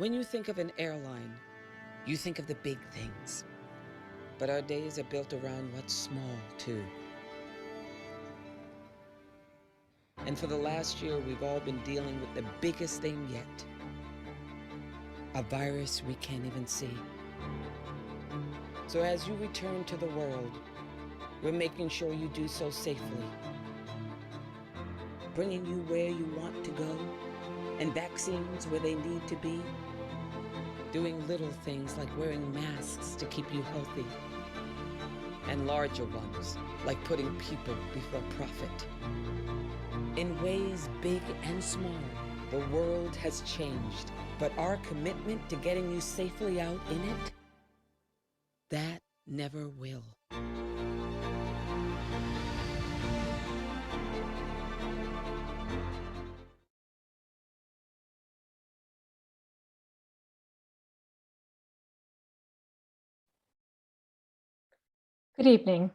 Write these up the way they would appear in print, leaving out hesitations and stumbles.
When you think of an airline, you think of the big things. But our days are built around what's small, too. And for the last year, we've all been dealing with the biggest thing yet. A virus we can't even see. So as you return to the world, we're making sure you do so safely. Bringing you where you want to go, and vaccines where they need to be. Doing little things like wearing masks to keep you healthy. And larger ones, like putting people before profit. In ways big and small, the world has changed, but our commitment to getting you safely out in it, that never will. Good evening.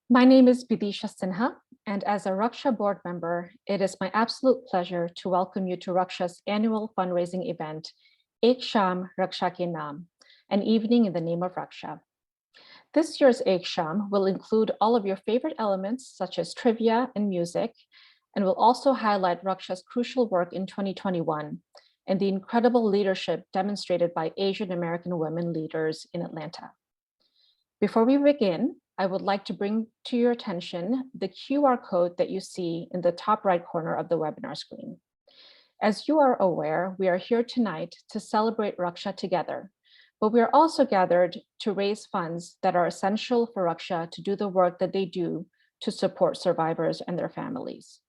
My name is Bidisha Sinha, and as a Raksha board member, it is my absolute pleasure to welcome you to Raksha's annual fundraising event, Ek Shaam Raksha Ke Naam, an evening in the name of Raksha. This year's Ek Shaam will include all of your favorite elements, such as trivia and music, and will also highlight Raksha's crucial work in 2021 and the incredible leadership demonstrated by Asian American women leaders in Atlanta. Before we begin, I would like to bring to your attention the QR code that you see in the top right corner of the webinar screen. As you are aware, we are here tonight to celebrate Raksha together, but we are also gathered to raise funds that are essential for Raksha to do the work that they do to support survivors and their families.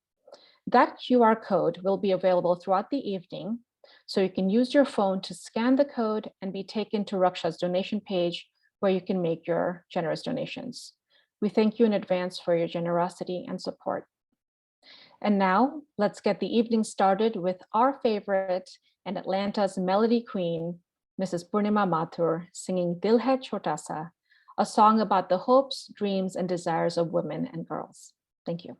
That QR code will be available throughout the evening, so you can use your phone to scan the code and be taken to Raksha's donation page where you can make your generous donations. We thank you in advance for your generosity and support. And now let's get the evening started with our favorite and Atlanta's melody queen, Mrs. Purnima Mathur, singing Dil Hai Chota Sa, a song about the hopes, dreams, and desires of women and girls. Thank you.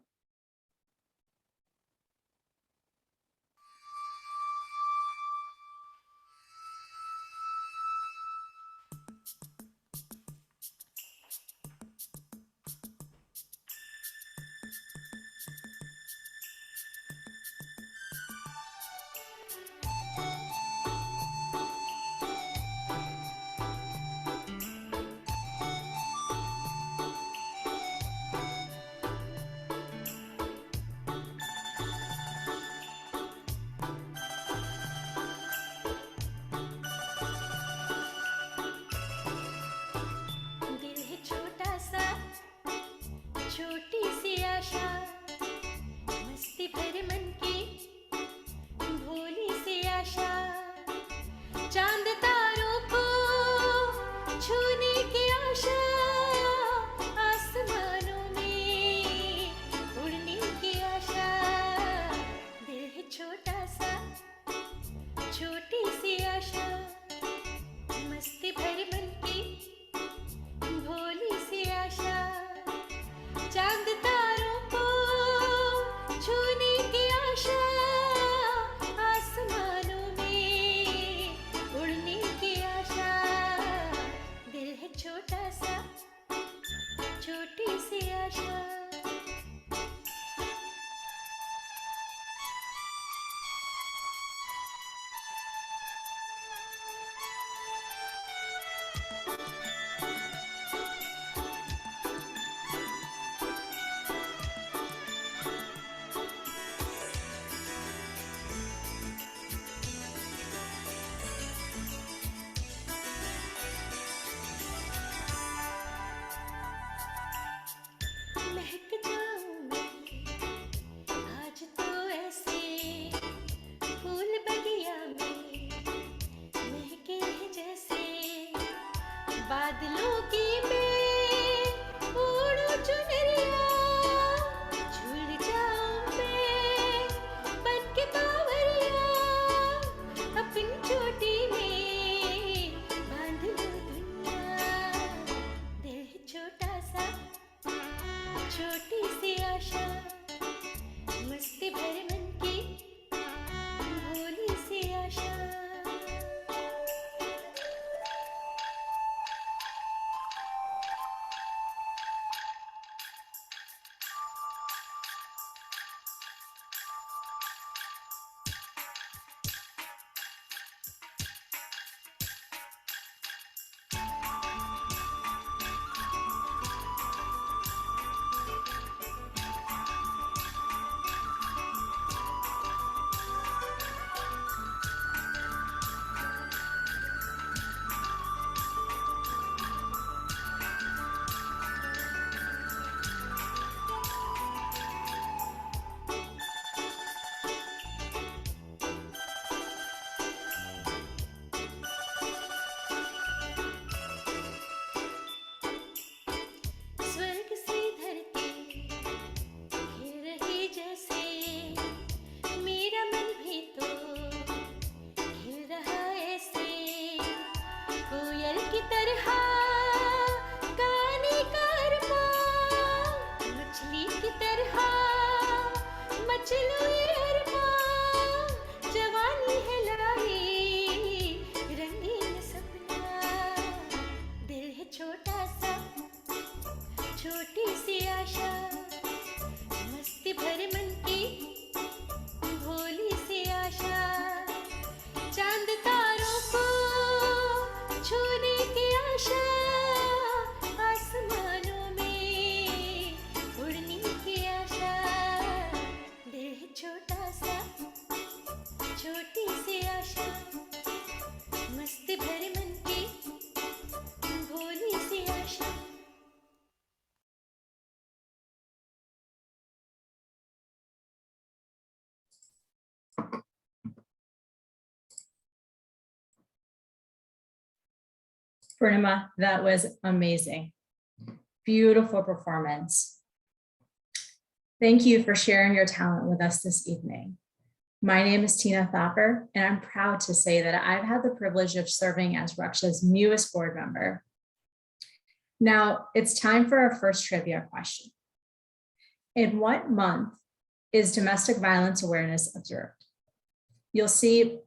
Purnima, that was amazing. Beautiful performance. Thank you for sharing your talent with us this evening. My name is Tina Thopper, and I'm proud to say that I've had the privilege of serving as Raksha's newest board member. Now it's time for our first trivia question. In what month is Domestic Violence Awareness observed? You'll see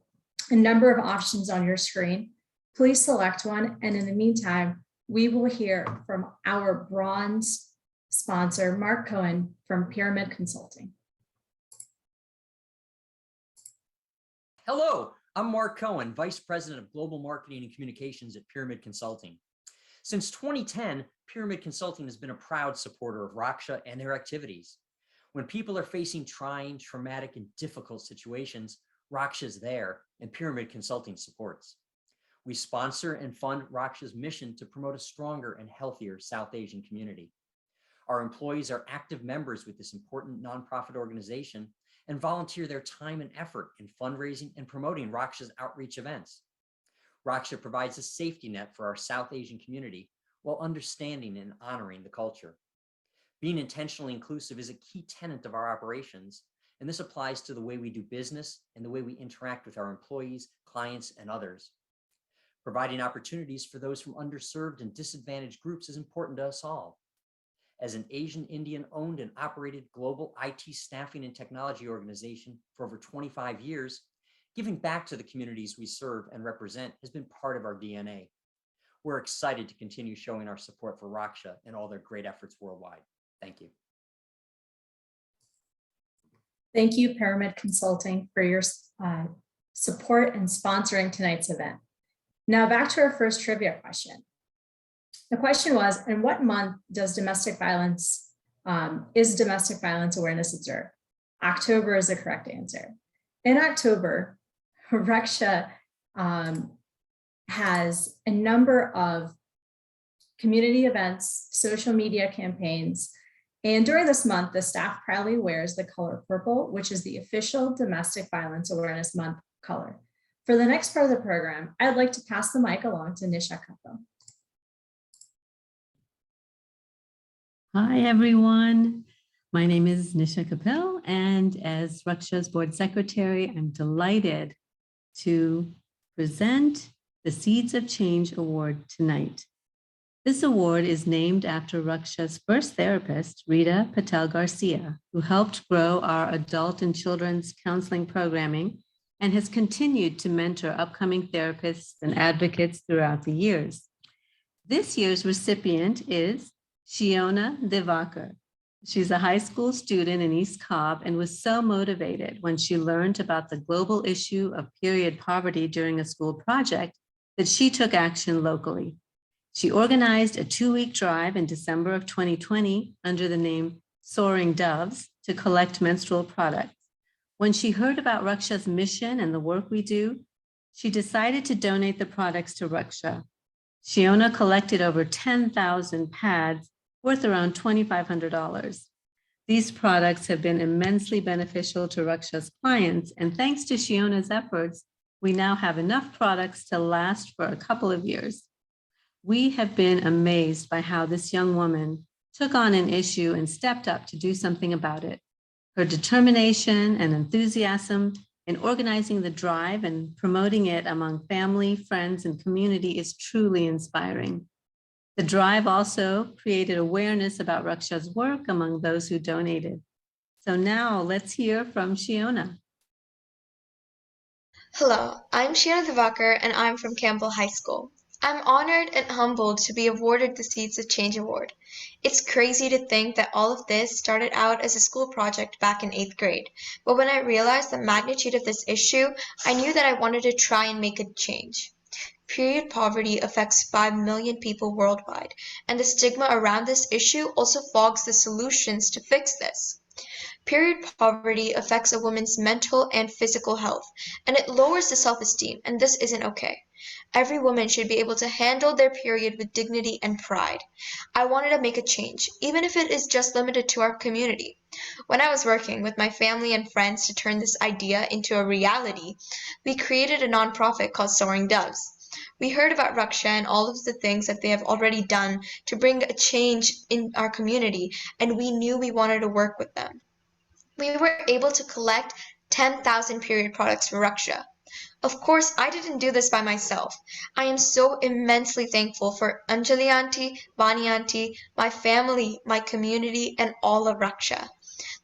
a number of options on your screen. Please select one, and in the meantime, we will hear from our bronze sponsor, Mark Cohen from Pyramid Consulting. Hello, I'm Mark Cohen, Vice President of Global Marketing and Communications at Pyramid Consulting. Since 2010, Pyramid Consulting has been a proud supporter of Raksha and their activities. When people are facing trying, traumatic, and difficult situations, Raksha is there, and Pyramid Consulting supports. We sponsor and fund Raksha's mission to promote a stronger and healthier South Asian community. Our employees are active members with this important nonprofit organization and volunteer their time and effort in fundraising and promoting Raksha's outreach events. Raksha provides a safety net for our South Asian community while understanding and honoring the culture. Being intentionally inclusive is a key tenet of our operations, and this applies to the way we do business and the way we interact with our employees, clients, and others. Providing opportunities for those from underserved and disadvantaged groups is important to us all. As an Asian Indian owned and operated global IT staffing and technology organization for over 25 years, giving back to the communities we serve and represent has been part of our DNA. We're excited to continue showing our support for Raksha and all their great efforts worldwide. Thank you. Thank you, Pyramid Consulting, for your support and sponsoring tonight's event. Now back to our first trivia question. The question was, in what month does domestic violence awareness observed? October is the correct answer. In October, Raksha has a number of community events, social media campaigns, and during this month, the staff proudly wears the color purple, which is the official Domestic Violence Awareness Month color. For the next part of the program, I'd like to pass the mic along to Nisha Kapil. Hi, everyone. My name is Nisha Kapil, and as Raksha's board secretary, I'm delighted to present the Seeds of Change Award tonight. This award is named after Raksha's first therapist, Rita Patel Garcia, who helped grow our adult and children's counseling programming and has continued to mentor upcoming therapists and advocates throughout the years. This year's recipient is Shiona Devakar. She's a high school student in East Cobb and was so motivated when she learned about the global issue of period poverty during a school project that she took action locally. She organized a 2-week drive in December of 2020 under the name Soaring Doves to collect menstrual products. When she heard about Raksha's mission and the work we do, she decided to donate the products to Raksha. Shiona collected over 10,000 pads worth around $2,500. These products have been immensely beneficial to Raksha's clients, and thanks to Shiona's efforts, we now have enough products to last for a couple of years. We have been amazed by how this young woman took on an issue and stepped up to do something about it. Her determination and enthusiasm in organizing the drive and promoting it among family, friends, and community is truly inspiring. The drive also created awareness about Raksha's work among those who donated. So now let's hear from Shiona. Hello, I'm Shiona Devakar and I'm from Campbell High School. I'm honored and humbled to be awarded the Seeds of Change Award. It's crazy to think that all of this started out as a school project back in 8th grade, but when I realized the magnitude of this issue, I knew that I wanted to try and make a change. Period poverty affects 5 million people worldwide, and the stigma around this issue also fogs the solutions to fix this. Period poverty affects a woman's mental and physical health, and it lowers the self-esteem, and this isn't okay. Every woman should be able to handle their period with dignity and pride. I wanted to make a change, even if it is just limited to our community. When I was working with my family and friends to turn this idea into a reality, we created a nonprofit called Soaring Doves. We heard about Raksha and all of the things that they have already done to bring a change in our community, and we knew we wanted to work with them. We were able to collect 10,000 period products for Raksha. Of course, I didn't do this by myself. I am so immensely thankful for Anjali auntie, Bani auntie, my family, my community, and all of Raksha.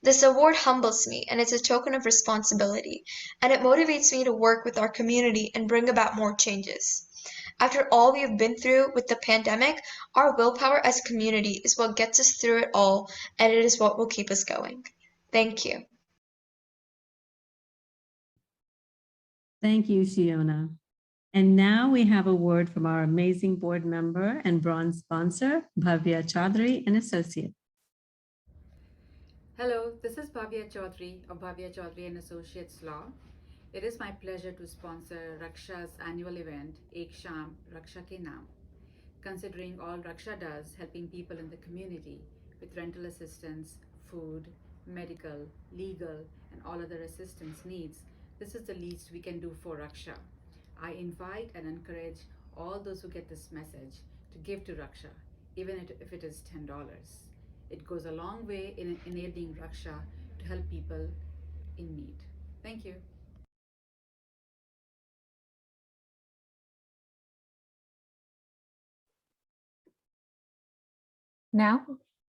This award humbles me, and it's a token of responsibility, and it motivates me to work with our community and bring about more changes. After all we have been through with the pandemic, our willpower as a community is what gets us through it all, and it is what will keep us going. Thank you. Thank you, Shiona. And now we have a word from our amazing board member and bronze sponsor, Bhavya Chaudhary, an associate. Hello, this is Bhavya Chaudhary of Bhavya Chaudhary and Associates Law. It is my pleasure to sponsor Raksha's annual event, Ek Shaam Raksha Ke Naam. Considering all Raksha does, helping people in the community with rental assistance, food, medical, legal, and all other assistance needs, this is the least we can do for Raksha. I invite and encourage all those who get this message to give to Raksha, even if it is $10. It goes a long way in enabling Raksha to help people in need. Thank you. Now,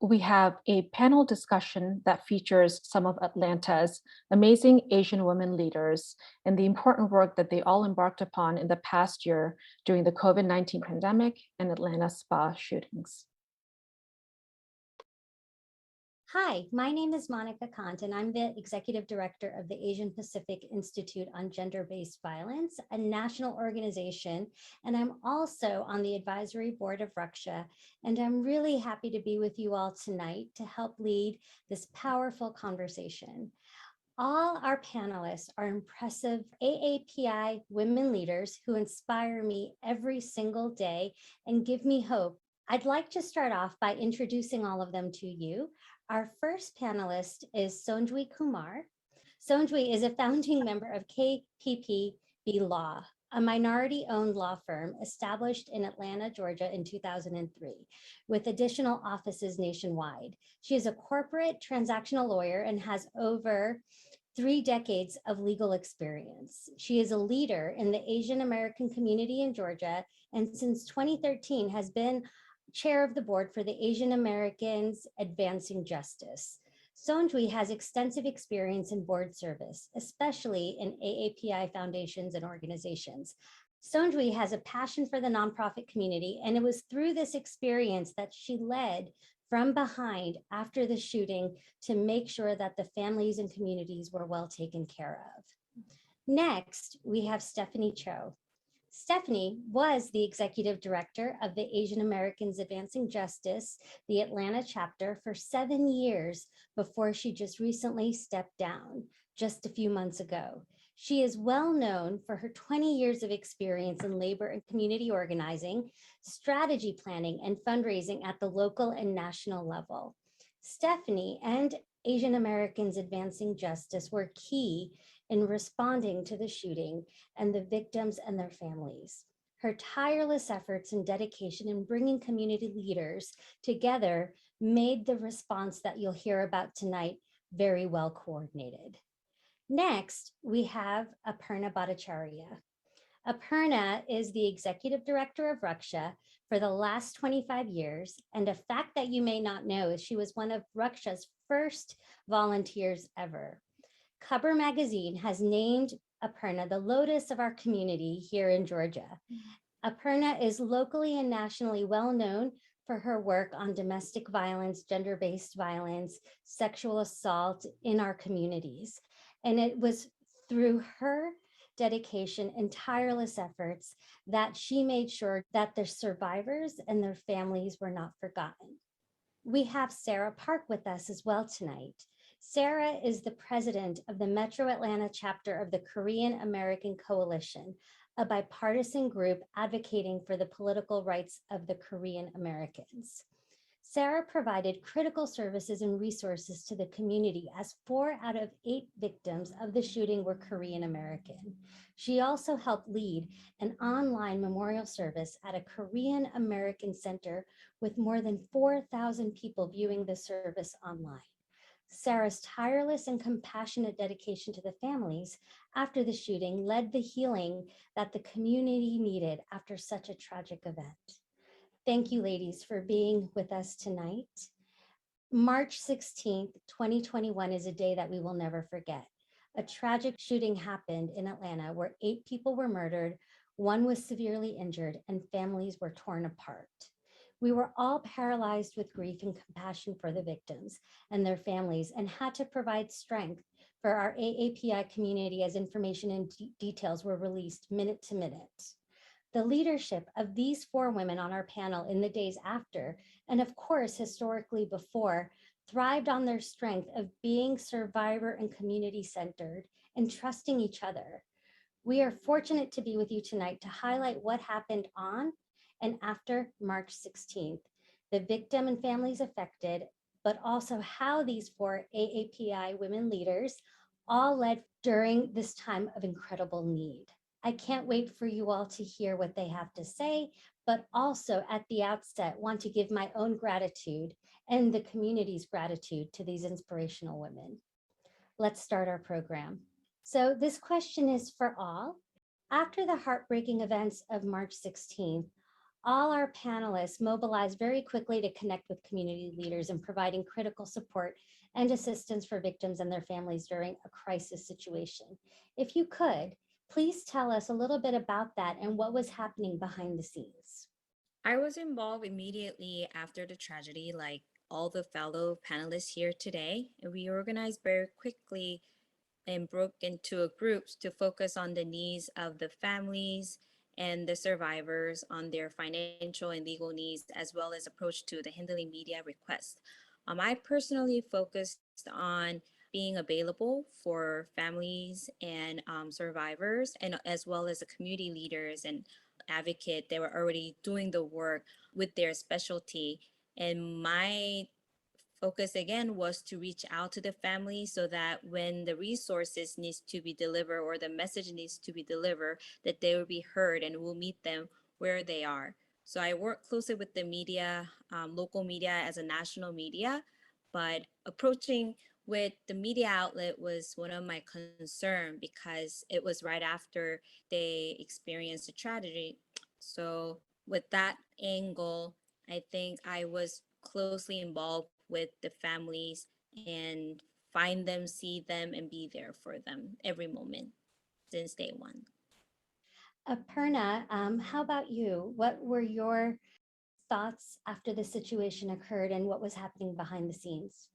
we have a panel discussion that features some of Atlanta's amazing Asian women leaders and the important work that they all embarked upon in the past year during the COVID-19 pandemic and Atlanta spa shootings. Hi, my name is Monica Kant, and I'm the Executive Director of the Asian Pacific Institute on Gender-Based Violence, a national organization, and I'm also on the advisory board of Raksha, and I'm really happy to be with you all tonight to help lead this powerful conversation. All our panelists are impressive AAPI women leaders who inspire me every single day and give me hope. I'd like to start off by introducing all of them to you. Our first panelist is Sonjwi Kumar. Sonjwi is a founding member of KPPB Law, a minority-owned law firm established in Atlanta, Georgia in 2003, with additional offices nationwide. She is a corporate transactional lawyer and has over 3 decades of legal experience. She is a leader in the Asian American community in Georgia, and since 2013 has been chair of the board for the Asian Americans Advancing Justice. Sonjwi has extensive experience in board service, especially in AAPI foundations and organizations. Sonjwi has a passion for the nonprofit community, and it was through this experience that she led from behind after the shooting to make sure that the families and communities were well taken care of. Next, we have Stephanie Cho. Stephanie was the executive director of the Asian Americans Advancing Justice, the Atlanta chapter, for 7 years before she just recently stepped down just a few months ago. She is well known for her 20 years of experience in labor and community organizing, strategy planning, and fundraising at the local and national level. Stephanie and Asian Americans Advancing Justice were key in responding to the shooting and the victims and their families. Her tireless efforts and dedication in bringing community leaders together made the response that you'll hear about tonight very well coordinated. Next, we have Aparna Bhattacharya. Aparna is the executive director of Raksha for the last 25 years. And a fact that you may not know is she was one of Raksha's first volunteers ever. Cover Magazine has named Aparna the lotus of our community here in Georgia. Aparna is locally and nationally well known for her work on domestic violence, gender-based violence, sexual assault in our communities. And it was through her dedication and tireless efforts that she made sure that the survivors and their families were not forgotten. We have Sarah Park with us as well tonight. Sarah is the president of the Metro Atlanta chapter of the Korean American Coalition, a bipartisan group advocating for the political rights of the Korean Americans. Sarah provided critical services and resources to the community as 4 out of 8 victims of the shooting were Korean American. She also helped lead an online memorial service at a Korean American center with more than 4,000 people viewing the service online. Sarah's tireless and compassionate dedication to the families after the shooting led the healing that the community needed after such a tragic event. Thank you, ladies, for being with us tonight. March 16th, 2021 is a day that we will never forget. A tragic shooting happened in Atlanta where 8 people were murdered, 1 was severely injured, and families were torn apart. We were all paralyzed with grief and compassion for the victims and their families and had to provide strength for our AAPI community as information and details were released minute to minute. The leadership of these 4 women on our panel in the days after, and of course, historically before, thrived on their strength of being survivor and community centered and trusting each other. We are fortunate to be with you tonight to highlight what happened on and after March 16th, the victim and families affected, but also how these 4 AAPI women leaders all led during this time of incredible need. I can't wait for you all to hear what they have to say, but also at the outset want to give my own gratitude and the community's gratitude to these inspirational women. Let's start our program. So this question is for all. After the heartbreaking events of March 16th, all our panelists mobilized very quickly to connect with community leaders in providing critical support and assistance for victims and their families during a crisis situation. If you could, please tell us a little bit about that and what was happening behind the scenes. I was involved immediately after the tragedy, like all the fellow panelists here today. And we organized very quickly and broke into groups to focus on the needs of the families and the survivors on their financial and legal needs, as well as approach to the handling media requests. I personally focused on being available for families and survivors, and as well as the community leaders and advocate. They were already doing the work with their specialty. And my focus again was to reach out to the family so that when the resources needs to be delivered or the message needs to be delivered, that they will be heard and we'll meet them where they are. So I work closely with the media, local media as a national media, but approaching with the media outlet was one of my concern because it was right after they experienced a tragedy. So with that angle, I think I was closely involved with the families and find them, see them, and be there for them every moment since day one. Aparna, how about you? What were your thoughts after the situation occurred and what was happening behind the scenes?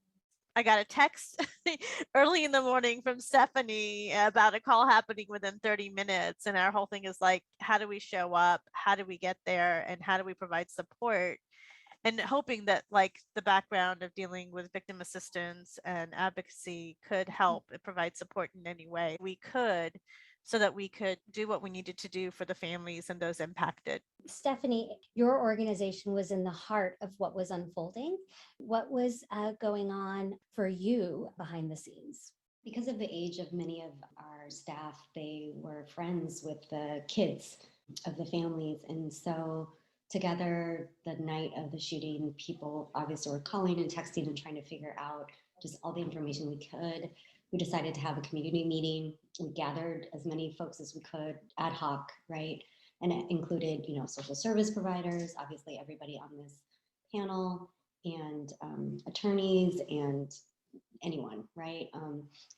I got a text early in the morning from Stephanie about a call happening within 30 minutes. And our whole thing is like, how do we show up? How do we get there? And how do we provide support? And hoping that like the background of dealing with victim assistance and advocacy could help and provide support in any way we could so that we could do what we needed to do for the families and those impacted. Stephanie, your organization was in the heart of what was unfolding. What was going on for you behind the scenes? Because of the age of many of our staff, they were friends with the kids of the families. And so together the night of the shooting, people obviously were calling and texting and trying to figure out just all the information we could. We decided to have a community meeting. We gathered as many folks as we could ad hoc, right? And it included, social service providers, obviously everybody on this panel, and attorneys and anyone, right,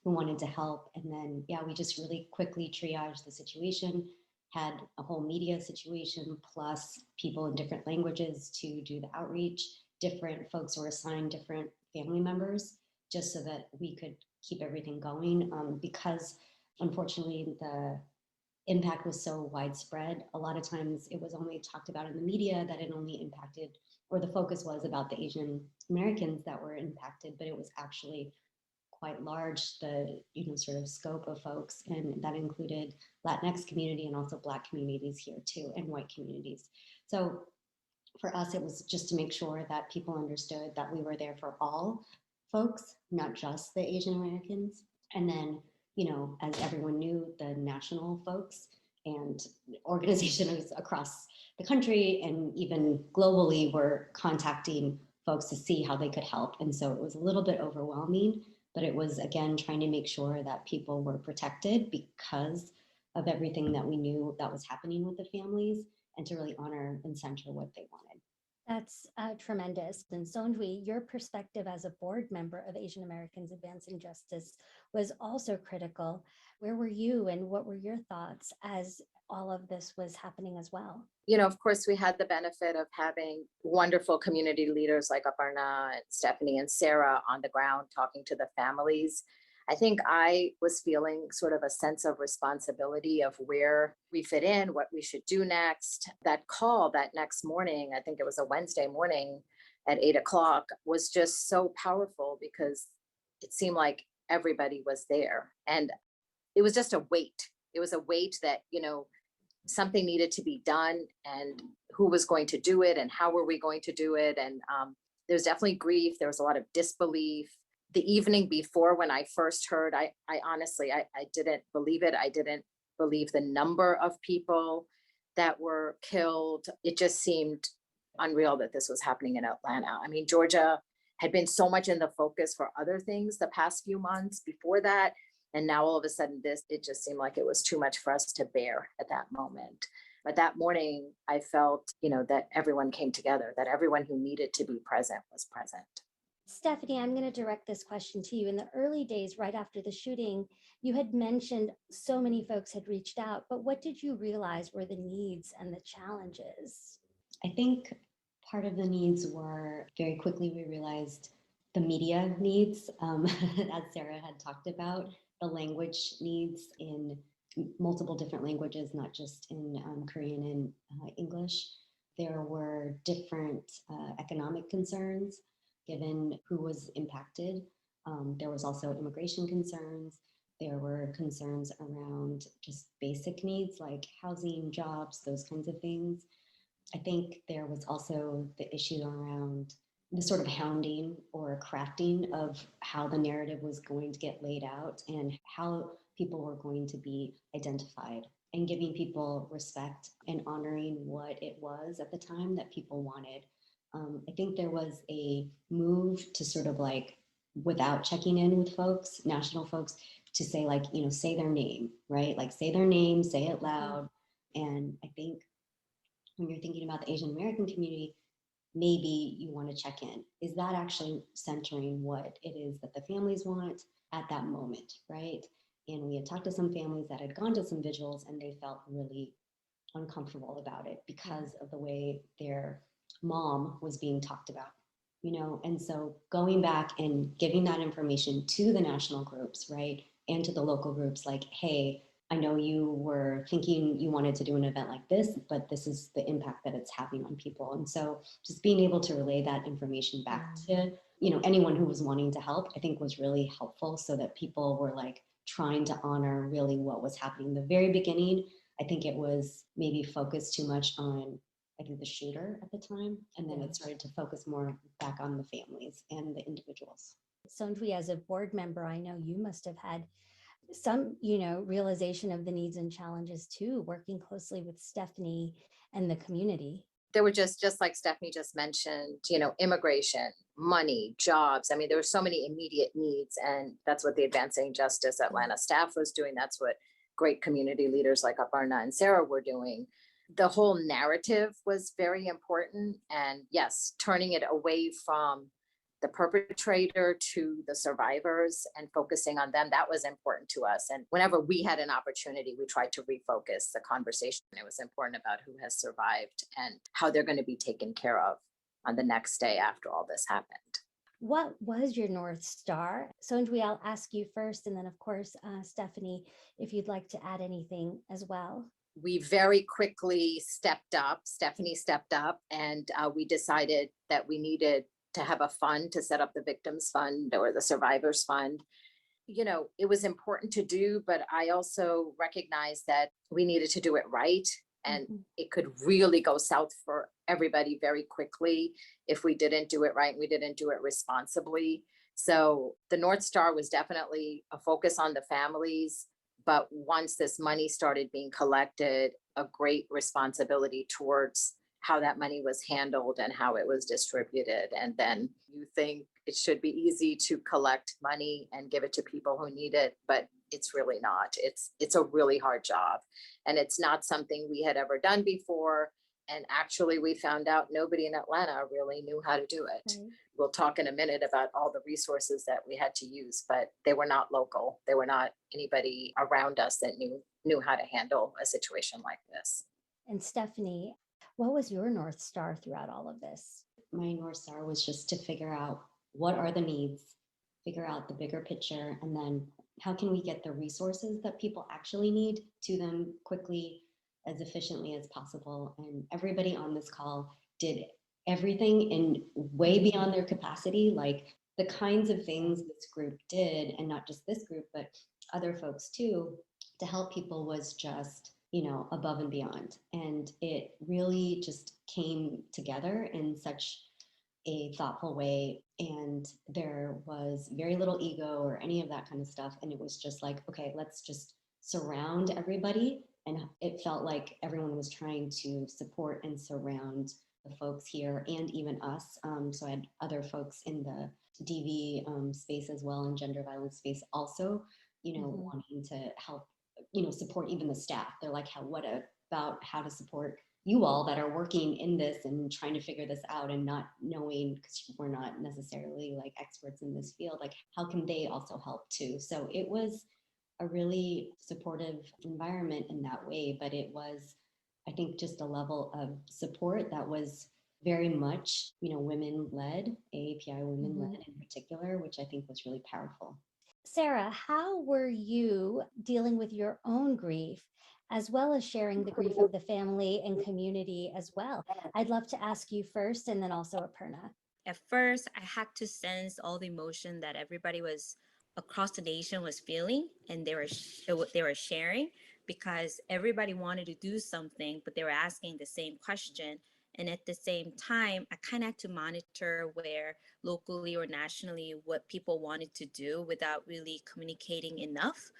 who wanted to help. And then, we just really quickly triaged the situation, had a whole media situation, plus people in different languages to do the outreach. Different folks were assigned different family members just so that we could keep everything going, because unfortunately the impact was so widespread. A lot of times it was only talked about in the media that it only impacted, or the focus was about the Asian Americans that were impacted, but it was actually quite large, the sort of scope of folks, and that included Latinx community and also Black communities here too, and white communities. So for us, it was just to make sure that people understood that we were there for all folks, not just the Asian Americans. And then, as everyone knew, the national folks and organizations across the country and even globally were contacting folks to see how they could help. And so it was a little bit overwhelming, but it was, again, trying to make sure that people were protected because of everything that we knew that was happening with the families, and to really honor and center what they wanted. That's tremendous. And Sonjwi, your perspective as a board member of Asian Americans Advancing Justice was also critical. Where were you and what were your thoughts as all of this was happening as well? Of course, we had the benefit of having wonderful community leaders like Aparna and Stephanie and Sarah on the ground talking to the families. I think I was feeling sort of a sense of responsibility of where we fit in, what we should do next. That call that next morning, I think it was a Wednesday morning at 8 o'clock, was just so powerful because it seemed like everybody was there. And it was just a weight. It was a weight that, something needed to be done, and who was going to do it and how were we going to do it. And there's definitely grief. There was a lot of disbelief. The evening before, when I first heard, I honestly, I didn't believe it. I didn't believe the number of people that were killed. It just seemed unreal that this was happening in Atlanta. I mean, Georgia had been so much in the focus for other things the past few months before that. And now all of a sudden it just seemed like it was too much for us to bear at that moment. But that morning, I felt, that everyone came together, that everyone who needed to be present was present. Stephanie, I'm going to direct this question to you. In the early days, right after the shooting, you had mentioned so many folks had reached out, but what did you realize were the needs and the challenges? I think part of the needs were, very quickly we realized, the media needs, as Sarah had talked about, the language needs in multiple different languages, not just in Korean and English. There were different economic concerns given who was impacted. There was also immigration concerns. There were concerns around just basic needs like housing, jobs, those kinds of things. I think there was also the issue around the sort of hounding or crafting of how the narrative was going to get laid out and how people were going to be identified, and giving people respect and honoring what it was at the time that people wanted. I think there was a move to sort of like, without checking in with folks, national folks, to say like, say their name, right? Like say their name, say it loud. And I think when you're thinking about the Asian American community, maybe you want to check in. Is that actually centering what it is that the families want at that moment, right? And we had talked to some families that had gone to some vigils and they felt really uncomfortable about it because of the way their mom was being talked about, And so going back and giving that information to the national groups, right? And to the local groups, like, hey, I know you were thinking you wanted to do an event like this, but this is the impact that it's having on people. And so just being able to relay that information back to, anyone who was wanting to help, I think was really helpful, so that people were like trying to honor really what was happening. In the very beginning, I think it was maybe focused too much on, I think, the shooter at the time. And then it started to focus more back on the families and the individuals. Sonjwi, as a board member, I know you must have had some, realization of the needs and challenges too, working closely with Stephanie and the community. There were just like Stephanie just mentioned, immigration, money, jobs. I mean, there were so many immediate needs, and that's what the Advancing Justice Atlanta staff was doing. That's what great community leaders like Aparna and Sarah were doing. The whole narrative was very important. And yes, turning it away from the perpetrator to the survivors and focusing on them, that was important to us. And whenever we had an opportunity, we tried to refocus the conversation. It was important about who has survived and how they're going to be taken care of on the next day after all this happened. What was your North Star? Sonjwi, I'll ask you first, and then of course, Stephanie, if you'd like to add anything as well. We very quickly stepped up. Stephanie stepped up, and we decided that we needed to have a fund to set up the Victims Fund or the Survivors Fund. It was important to do, but I also recognized that we needed to do it right. And it could really go south for everybody very quickly if we didn't do it right and we didn't do it responsibly. So the North Star was definitely a focus on the families. But once this money started being collected, a great responsibility towards how that money was handled and how it was distributed. And then you think it should be easy to collect money and give it to people who need it, but it's really not. It's a really hard job. And it's not something we had ever done before. And actually, we found out nobody in Atlanta really knew how to do it. Right. We'll talk in a minute about all the resources that we had to use, but they were not local. They were not anybody around us that knew how to handle a situation like this. And Stephanie, what was your North Star throughout all of this? My North Star was just to figure out what are the needs, figure out the bigger picture, and then how can we get the resources that people actually need to them quickly, as efficiently as possible. And everybody on this call did everything in way beyond their capacity, like the kinds of things this group did, and not just this group, but other folks too, to help people was just, above and beyond. And it really just came together in such a thoughtful way. And there was very little ego or any of that kind of stuff. And it was just like, okay, let's just surround everybody. And it felt like everyone was trying to support and surround the folks here and even us. So I had other folks in the DV space as well, and gender violence space also, wanting to help, support even the staff. They're like, what about how to support you all that are working in this and trying to figure this out and not knowing, because we're not necessarily like experts in this field, like how can they also help too? So it was a really supportive environment in that way, but it was, I think, just a level of support that was very much, women led, AAPI women led in particular, which I think was really powerful. Sarah, how were you dealing with your own grief, as well as sharing the grief of the family and community as well? I'd love to ask you first, and then also Aparna. At first, I had to sense all the emotion that everybody was across the nation was feeling, and they were sharing, because everybody wanted to do something, but they were asking the same question. And at the same time, I kind of had to monitor where locally or nationally what people wanted to do without really communicating enough,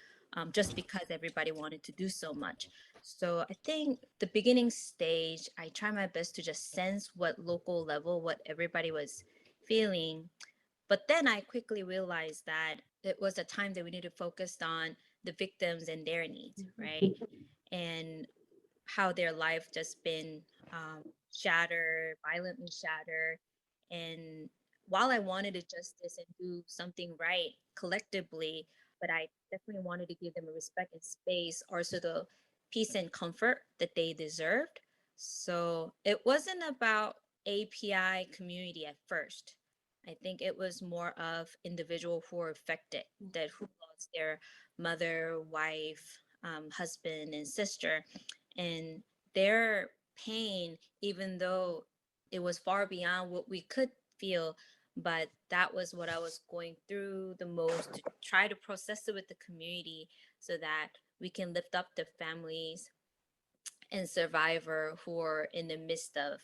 just because everybody wanted to do so much. So I think the beginning stage, I try my best to just sense what local level, what everybody was feeling. But then I quickly realized that it was a time that we need to focus on the victims and their needs, right? And how their life just been shattered, violently shattered. And while I wanted to justice and do something right collectively, but I definitely wanted to give them a respect and space, also the peace and comfort that they deserved. So it wasn't about API community at first. I think it was more of individual who were affected, that who lost their mother, wife, husband, and sister, and their pain, even though it was far beyond what we could feel, but that was what I was going through the most, to try to process it with the community so that we can lift up the families and survivor who are in the midst of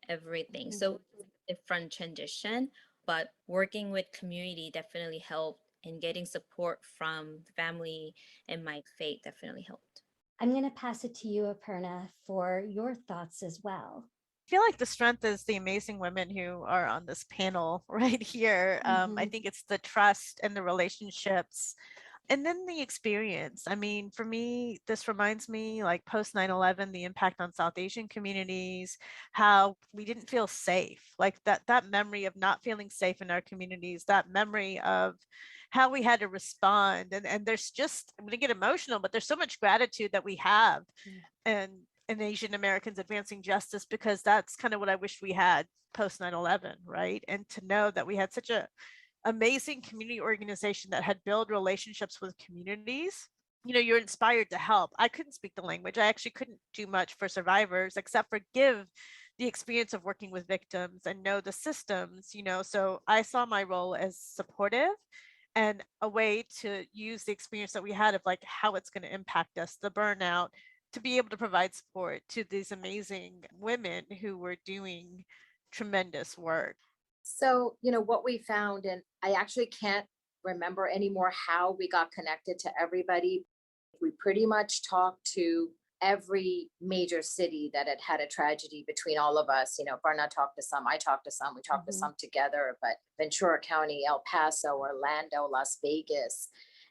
everything. So a different transition, but working with community definitely helped, and getting support from family and my faith definitely helped. I'm going to pass it to you, Aparna, for your thoughts as well. I feel like the strength is the amazing women who are on this panel right here. I think it's the trust and the relationships, and then the experience. I mean, for me, this reminds me, like post 9/11, the impact on South Asian communities, how we didn't feel safe, like that memory of not feeling safe in our communities, that memory of how we had to respond. And there's just, I'm going to get emotional, but there's so much gratitude that we have and Asian Americans advancing justice, because that's kind of what I wish we had post 9/11, right? And to know that we had such a amazing community organization that had built relationships with communities. You're inspired to help. I couldn't speak the language. I actually couldn't do much for survivors except for give the experience of working with victims and know the systems. So I saw my role as supportive and a way to use the experience that we had of like how it's going to impact us, the burnout, to be able to provide support to these amazing women who were doing tremendous work. So, what we found, and I actually can't remember anymore how we got connected to everybody. We pretty much talked to every major city that had had a tragedy between all of us. Barna talked to some, I talked to some, we talked to some together, but Ventura County, El Paso, Orlando, Las Vegas.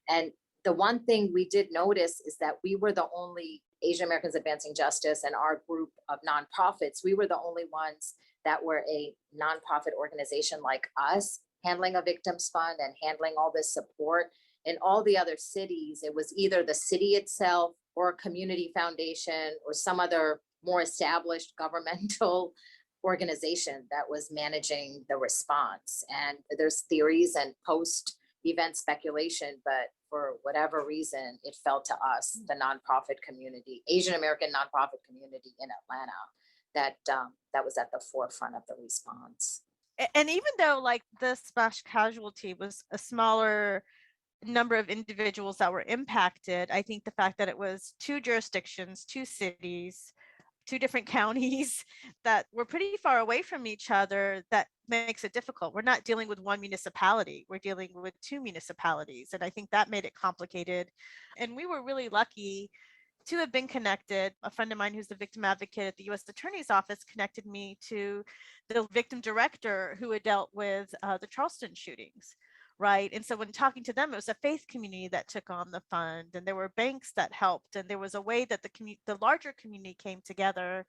And the one thing we did notice is that we were the only Asian Americans Advancing Justice, and our group of nonprofits, we were the only ones that were a nonprofit organization like us, handling a victims fund and handling all this support. In all the other cities, it was either the city itself or a community foundation or some other more established governmental organization that was managing the response. And there's theories and post-event speculation, but for whatever reason, it fell to us, the nonprofit community, Asian American nonprofit community in Atlanta, that was at the forefront of the response. And even though like the smash casualty was a smaller number of individuals that were impacted, I think the fact that it was 2 jurisdictions, 2 cities, 2 different counties that were pretty far away from each other, that makes it difficult. We're not dealing with one municipality, we're dealing with 2 municipalities. And I think that made it complicated. And we were really lucky to have been connected. A friend of mine who's the victim advocate at the U.S. Attorney's Office connected me to the victim director who had dealt with the Charleston shootings. Right. And so when talking to them, it was a faith community that took on the fund, and there were banks that helped. And there was a way that the larger community came together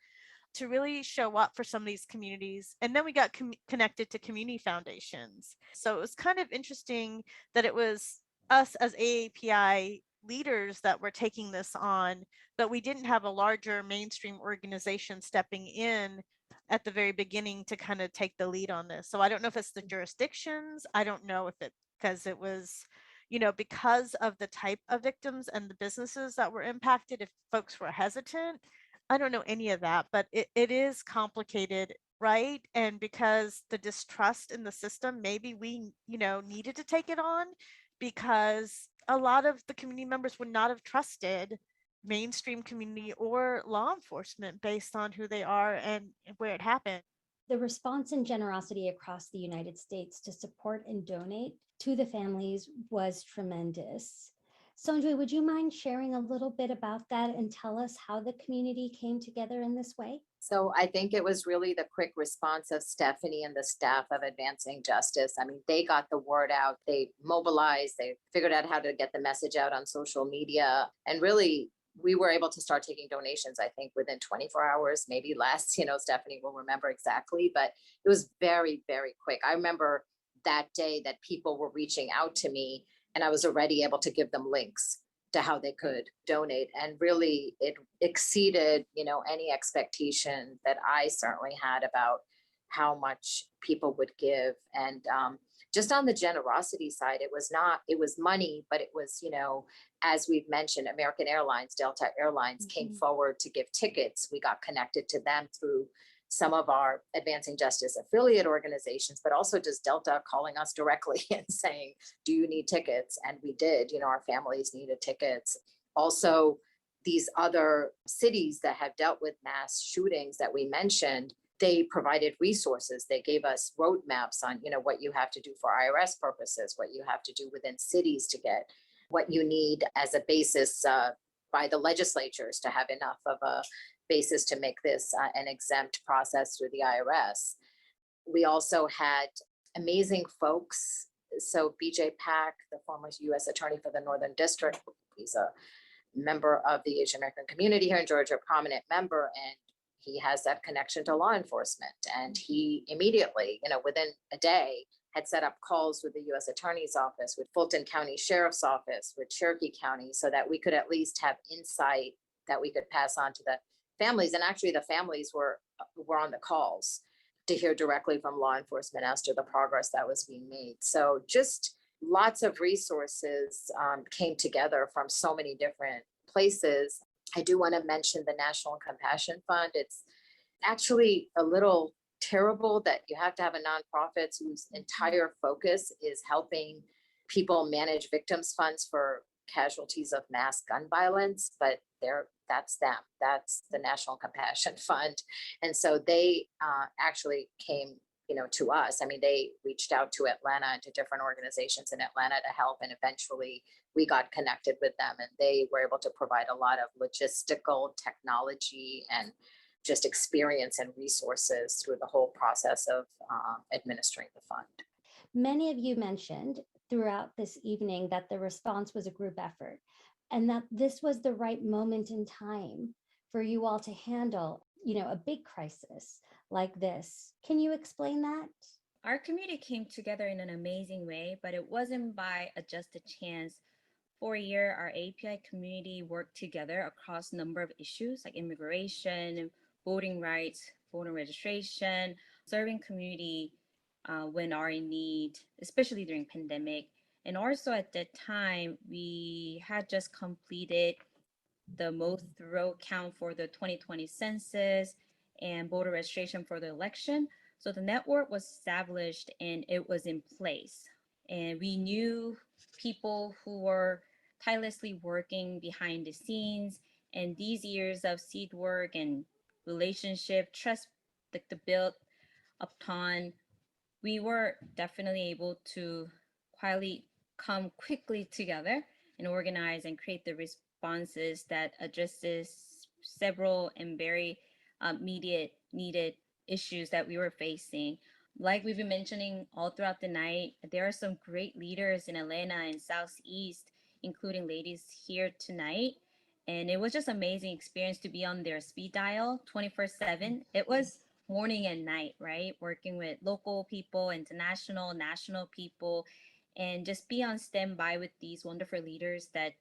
to really show up for some of these communities. And then we got connected to community foundations. So it was kind of interesting that it was us as AAPI leaders that were taking this on, but we didn't have a larger mainstream organization stepping in at the very beginning to kind of take the lead on this. So I don't know if it's the jurisdictions. I don't know if because it was, because of the type of victims and the businesses that were impacted, if folks were hesitant. I don't know any of that, but it is complicated, right? And because the distrust in the system, maybe we, needed to take it on, because a lot of the community members would not have trusted mainstream community or law enforcement based on who they are and where it happened. The response and generosity across the United States to support and donate to the families was tremendous. Sonjoy, would you mind sharing a little bit about that and tell us how the community came together in this way? So I think it was really the quick response of Stephanie and the staff of Advancing Justice. I mean, they got the word out, they mobilized, they figured out how to get the message out on social media. And really, we were able to start taking donations, I think, within 24 hours, maybe less. Stephanie will remember exactly, but it was very, very quick. I remember that day that people were reaching out to me, and I was already able to give them links to how they could donate. And really, it exceeded, any expectation that I certainly had about how much people would give. And just on the generosity side, it was money, but it was, as we've mentioned, American Airlines, Delta Airlines came forward to give tickets. We got connected to them through some of our Advancing Justice affiliate organizations, but also just Delta calling us directly and saying, do you need tickets? And we did, our families needed tickets. Also, these other cities that have dealt with mass shootings that we mentioned, they provided resources. They gave us roadmaps on, what you have to do for IRS purposes, what you have to do within cities to get what you need as a basis by the legislatures to have enough of a basis to make this an exempt process through the IRS. We also had amazing folks. So BJ Pack, the former U.S. Attorney for the Northern District, he's a member of the Asian American community here in Georgia, a prominent member, and he has that connection to law enforcement. And he immediately, within a day, had set up calls with the U.S. Attorney's Office, with Fulton County Sheriff's Office, with Cherokee County, so that we could at least have insight that we could pass on to the families. And actually the families were on the calls to hear directly from law enforcement as to the progress that was being made. So just lots of resources came together from so many different places. I do want to mention the National Compassion Fund. It's actually a little terrible that you have to have a nonprofit whose entire focus is helping people manage victims funds for casualties of mass gun violence, but that's them. That's the National Compassion Fund. And so they actually came, to us. I mean, they reached out to Atlanta and to different organizations in Atlanta to help. And eventually we got connected with them, and they were able to provide a lot of logistical technology and just experience and resources through the whole process of administering the fund. Many of you mentioned throughout this evening that the response was a group effort and that this was the right moment in time for you all to handle, a big crisis like this. Can you explain that? Our community came together in an amazing way, but it wasn't by a just a chance. For a year, our API community worked together across a number of issues like immigration, voting rights, voter registration, serving community when are in need, especially during pandemic. And also at that time, we had just completed the most thorough count for the 2020 census and voter registration for the election. So the network was established and it was in place. And we knew people who were tirelessly working behind the scenes. And these years of seed work and relationship, trust, the build upon, we were definitely able to quietly come quickly together and organize and create the responses that addresses several and very immediate needed issues that we were facing. Like we've been mentioning all throughout the night, there are some great leaders in Atlanta and Southeast, including ladies here tonight. And it was just amazing experience to be on their speed dial 24/7. It was morning and night, right? Working with local people, international, national people, and just be on standby with these wonderful leaders that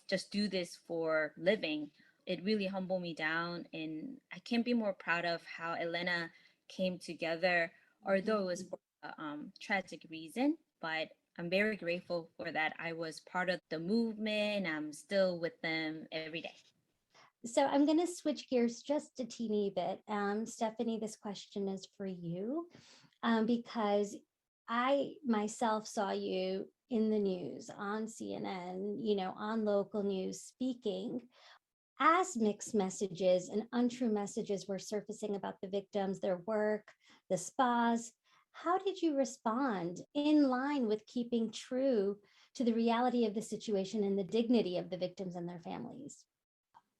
just do this for living. It really humbled me down, and I can't be more proud of how Atlanta came together, although it was for a tragic reason, but I'm very grateful for that. I was part of the movement. I'm still with them every day. So I'm going to switch gears just a teeny bit. Stephanie, this question is for you because I myself saw you in the news on CNN, on local news speaking. As mixed messages and untrue messages were surfacing about the victims, their work, the spas, how did you respond in line with keeping true to the reality of the situation and the dignity of the victims and their families?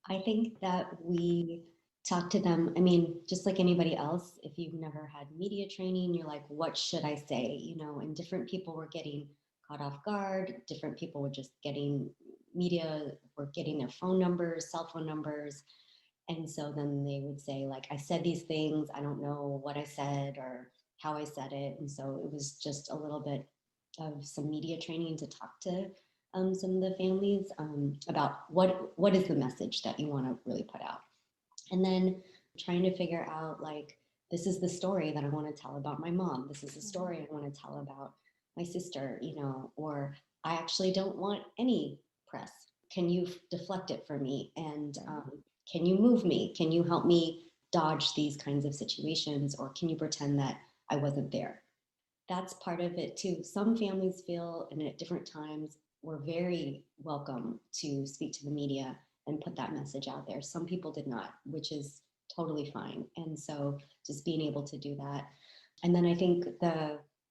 I think that we talk to them. I mean, just like anybody else, if you've never had media training, you're like, what should I say? And different people were getting caught off guard. Different people were just getting media, were getting their phone numbers, cell phone numbers. And so then they would say, like, I said these things, I don't know what I said or how I said it. And so it was just a little bit of some media training to talk to some of the families about what is the message that you want to really put out. And then trying to figure out, like, this is the story that I want to tell about my mom. This is the story I want to tell about my sister, or I actually don't want any press. Can you deflect it for me? And can you move me? Can you help me dodge these kinds of situations? Or can you pretend that I wasn't there? That's part of it too. Some families feel, and at different times, we're very welcome to speak to the media and put that message out there. Some people did not, which is totally fine. And so just being able to do that. And then I think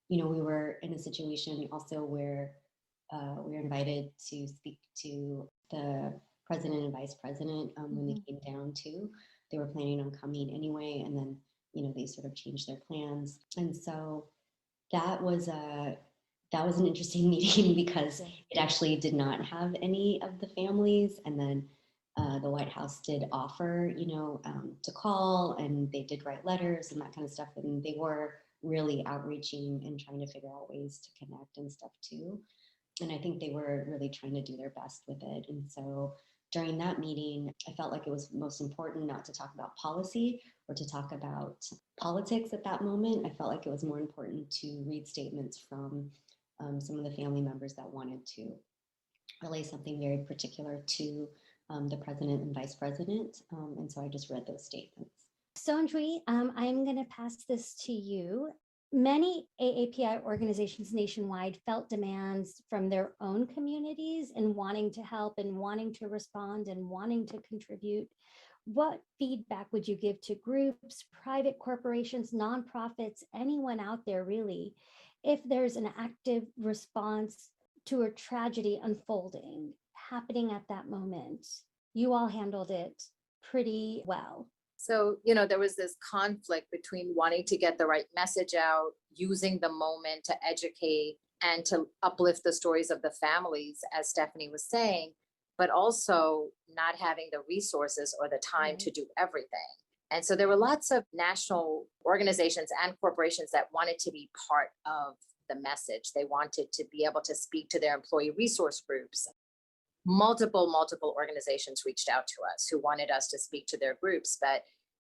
we were in a situation also where we were invited to speak to the president and vice president when they came down too. They were planning on coming anyway, and then, they sort of changed their plans. And so that was an interesting meeting because it actually did not have any of the families. And then the White House did offer, to call, and they did write letters and that kind of stuff. And they were really outreaching and trying to figure out ways to connect and stuff too. And I think they were really trying to do their best with it. And so during that meeting, I felt like it was most important not to talk about policy or to talk about politics at that moment. I felt like it was more important to read statements from some of the family members that wanted to relay something very particular to the president and vice president. And so I just read those statements. Sonjui, I'm going to pass this to you. Many AAPI organizations nationwide felt demands from their own communities in wanting to help and wanting to respond and wanting to contribute. What feedback would you give to groups, private corporations, nonprofits, anyone out there really, if there's an active response to a tragedy unfolding, happening at that moment? You all handled it pretty well. So, there was this conflict between wanting to get the right message out, using the moment to educate and to uplift the stories of the families, as Stephanie was saying, but also not having the resources or the time to do everything. And so there were lots of national organizations and corporations that wanted to be part of the message. They wanted to be able to speak to their employee resource groups. Multiple organizations reached out to us who wanted us to speak to their groups,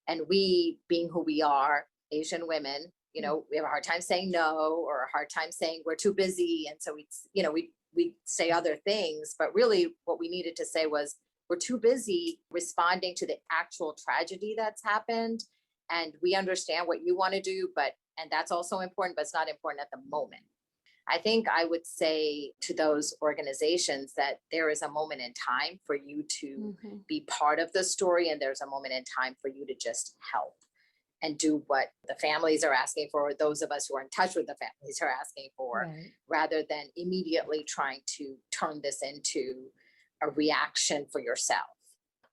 and we, being who we are, Asian women, we have a hard time saying no, or a hard time saying we're too busy, and so we say other things, but really what we needed to say was we're too busy responding to the actual tragedy that's happened, and we understand what you want to do, and that's also important, but it's not important at the moment. I think I would say to those organizations that there is a moment in time for you to be part of the story, and there's a moment in time for you to just help and do what the families are asking for, or those of us who are in touch with the families are asking for, rather than immediately trying to turn this into a reaction for yourself.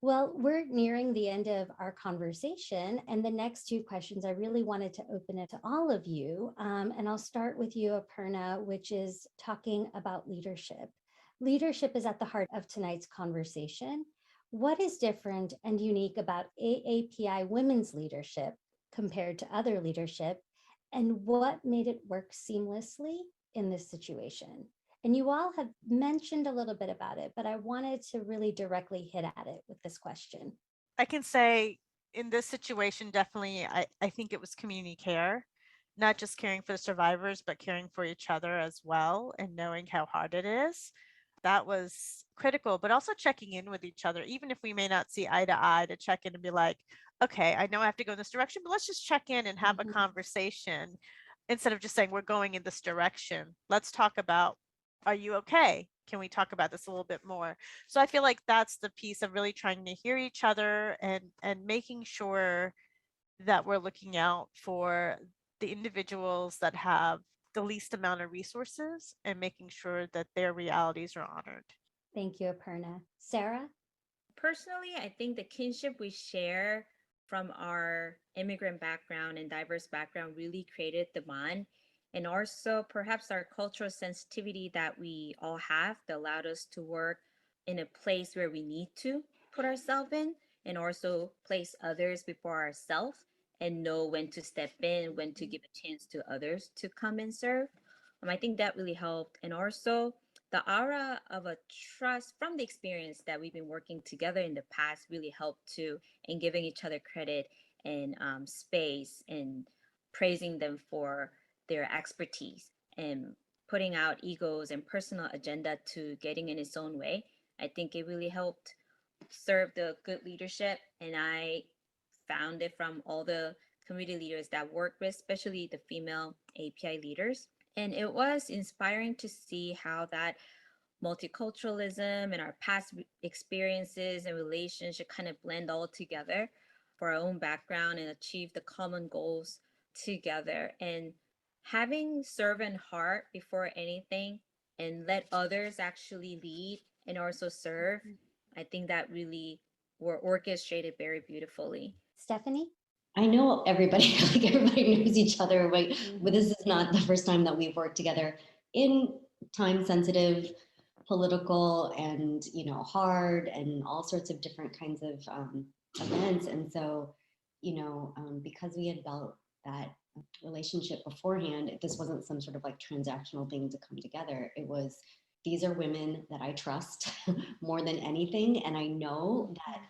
Well, we're nearing the end of our conversation, and the next two questions I really wanted to open it to all of you. And I'll start with you, Aparna, which is talking about leadership. Leadership is at the heart of tonight's conversation. What is different and unique about AAPI women's leadership compared to other leadership, and what made it work seamlessly in this situation? And you all have mentioned a little bit about it, but I wanted to really directly hit at it with this question. I can say in this situation, definitely, I think it was community care, not just caring for the survivors, but caring for each other as well, and knowing how hard it is. That was critical, but also checking in with each other, even if we may not see eye to eye, to check in and be like, okay, I know I have to go in this direction, but let's just check in and have a conversation instead of just saying we're going in this direction. Let's talk about, are you okay? Can we talk about this a little bit more? So I feel like that's the piece of really trying to hear each other and making sure that we're looking out for the individuals that have the least amount of resources and making sure that their realities are honored. Thank you, Aparna. Sarah? Personally, I think the kinship we share from our immigrant background and diverse background really created the bond. And also perhaps our cultural sensitivity that we all have that allowed us to work in a place where we need to put ourselves in, and also place others before ourselves, and know when to step in, when to give a chance to others to come and serve. I think that really helped. And also the aura of a trust from the experience that we've been working together in the past really helped too, and giving each other credit and space, and praising them for their expertise, and putting out egos and personal agenda to getting in its own way. I think it really helped serve the good leadership. And I found it from all the community leaders that work with, especially the female API leaders. And it was inspiring to see how that multiculturalism and our past experiences and relationship kind of blend all together for our own background and achieve the common goals together. And having servant heart before anything, and let others actually lead and also serve, I think that really were orchestrated very beautifully. Stephanie? I know everybody, like everybody knows each other, right? But this is not the first time that we've worked together in time sensitive, political, and hard, and all sorts of different kinds of events. And so, because we had built that relationship beforehand, this wasn't some sort of like transactional thing to come together. It was, these are women that I trust more than anything, and I know that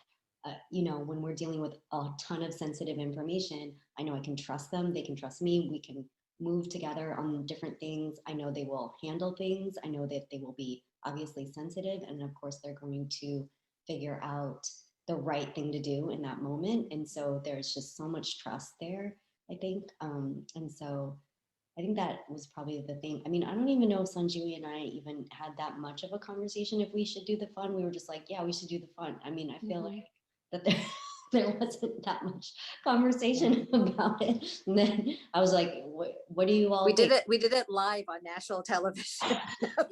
when we're dealing with a ton of sensitive information, I know I can trust them. They can trust me. We can move together on different things. I know they will handle things. I know that they will be obviously sensitive. And of course, they're going to figure out the right thing to do in that moment. And so there's just so much trust there, I think. And so I think that was probably the thing. I mean, I don't even know if Sanjui and I even had that much of a conversation if we should do the fun. We were just like, yeah, we should do the fun. I mean, I feel like that there wasn't that much conversation about it. And then I was like, what do you all We did think? it. We did it live on national television.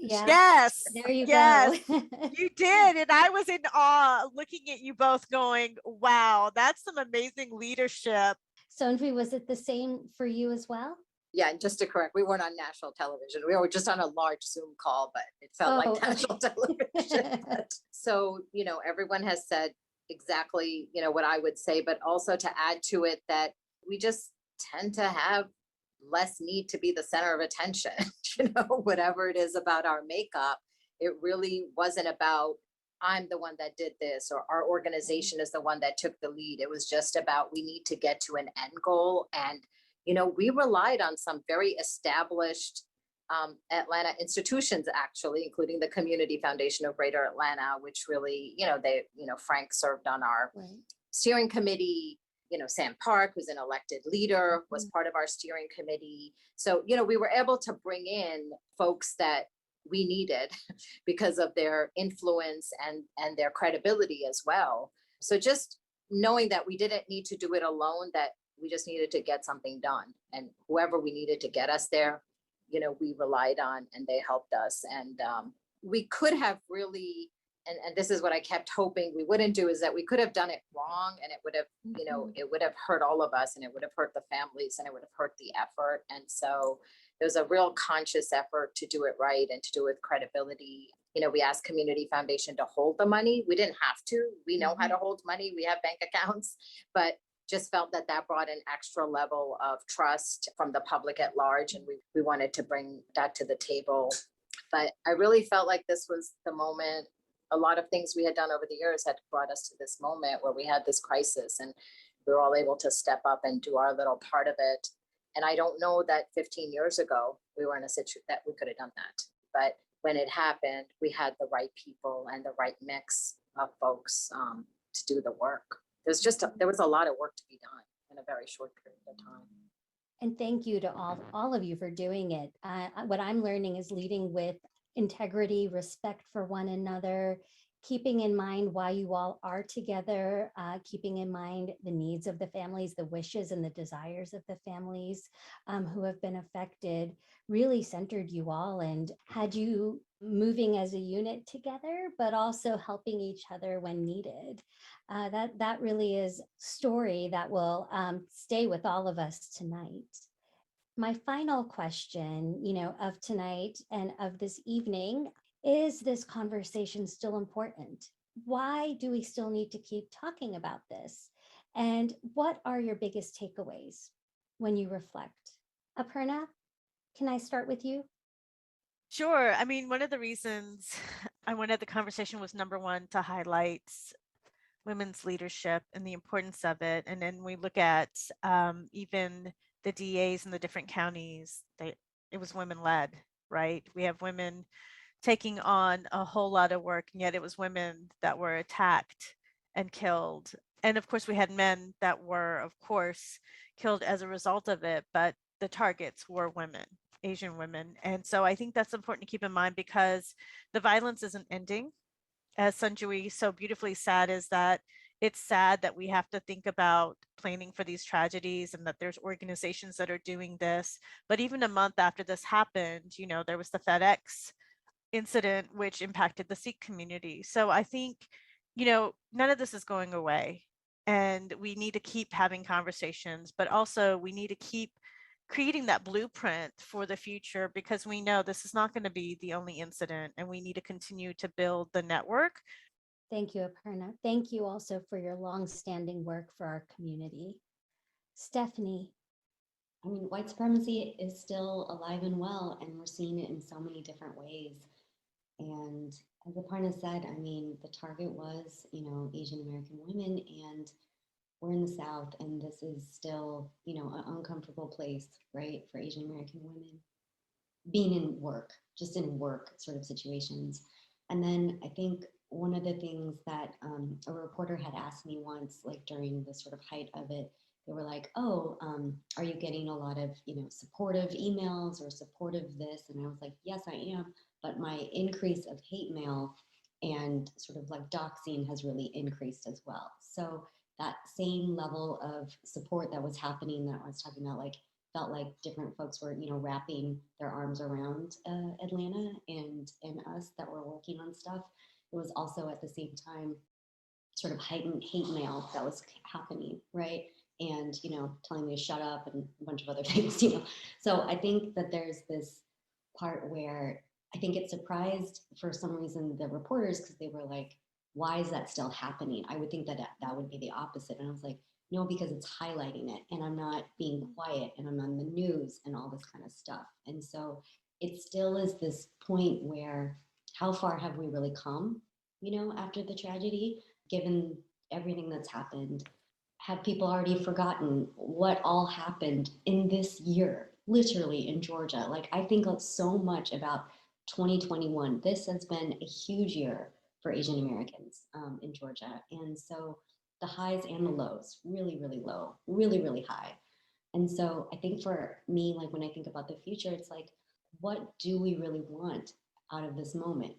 Yeah. Yes. There you Yes. go. You did. And I was in awe looking at you both going, wow, that's some amazing leadership. Sonjui, was it the same for you as well? Yeah, and just to correct, we weren't on national television. We were just on a large Zoom call, but it felt Oh, like national television. So, everyone has said exactly, what I would say, but also to add to it that we just tend to have less need to be the center of attention, whatever it is about our makeup. It really wasn't about, I'm the one that did this, or our organization is the one that took the lead. It was just about, we need to get to an end goal. And we relied on some very established Atlanta institutions, actually, including the Community Foundation of Greater Atlanta, which really, Frank served on our steering committee. Sam Park, who's an elected leader, was part of our steering committee. So, we were able to bring in folks that we needed because of their influence and their credibility as well. So just knowing that we didn't need to do it alone, that we just needed to get something done, and whoever we needed to get us there, we relied on, and they helped us. And we could have really, and this is what I kept hoping we wouldn't do, is that we could have done it wrong, and it would have, it would have hurt all of us, and it would have hurt the families, and it would have hurt the effort. And so there's a real conscious effort to do it right and to do it with credibility. We asked Community Foundation to hold the money. We didn't have to. We know how to hold money. We have bank accounts, but just felt that brought an extra level of trust from the public at large. And we wanted to bring that to the table. But I really felt like this was the moment. A lot of things we had done over the years had brought us to this moment where we had this crisis, and we were all able to step up and do our little part of it. And I don't know that 15 years ago, we were in a situation that we could have done that. But when it happened, we had the right people and the right mix of folks to do the work. There was a lot of work to be done in a very short period of time. And thank you to all of you for doing it. What I'm learning is leading with integrity, respect for one another, keeping in mind why you all are together, keeping in mind the needs of the families, the wishes and the desires of the families who have been affected, really centered you all and had you moving as a unit together, but also helping each other when needed. That really is a story that will stay with all of us tonight. My final question, of tonight and of this evening, is this conversation still important? Why do we still need to keep talking about this? And what are your biggest takeaways when you reflect? Aparna, can I start with you? Sure. I mean, one of the reasons I wanted the conversation was, number one, to highlight women's leadership and the importance of it. And then we look at even the DAs in the different counties, it was women led, right? We have women taking on a whole lot of work, and yet it was women that were attacked and killed. And of course, we had men that were, of course, killed as a result of it, but the targets were women, Asian women. And so I think that's important to keep in mind, because the violence isn't ending. As Sanjui so beautifully said, is that it's sad that we have to think about planning for these tragedies and that there's organizations that are doing this. But even a month after this happened, there was the FedEx incident, which impacted the Sikh community. So I think, none of this is going away, and we need to keep having conversations, but also we need to keep creating that blueprint for the future, because we know this is not going to be the only incident, and we need to continue to build the network. Thank you, Aparna. Thank you also for your longstanding work for our community. Stephanie. I mean, white supremacy is still alive and well, and we're seeing it in so many different ways. And as Aparna said, I mean, the target was, Asian American women, and we're in the South, and this is still, an uncomfortable place, right, for Asian American women being in work, just in work sort of situations. And then I think one of the things that a reporter had asked me once, like during the sort of height of it, they were like, oh, are you getting a lot of, supportive emails or supportive this? And I was like, yes, I am. But my increase of hate mail and sort of like doxing has really increased as well. So that same level of support that was happening that I was talking about, like, felt like different folks were, wrapping their arms around Atlanta and us that were working on stuff. It was also at the same time sort of heightened hate mail that was happening, right? And, telling me to shut up and a bunch of other things. So I think that there's this part where I think it surprised for some reason the reporters because they were like, why is that still happening? I would think that that would be the opposite. And I was like, no, because it's highlighting it and I'm not being quiet and I'm on the news and all this kind of stuff. And so it still is this point where how far have we really come, after the tragedy, given everything that's happened? Have people already forgotten what all happened in this year, literally in Georgia? Like, I think so much about 2021. This has been a huge year for Asian Americans in Georgia. And so the highs and the lows, really, really low, really, really high. And so I think for me, like when I think about the future, it's like, what do we really want out of this moment?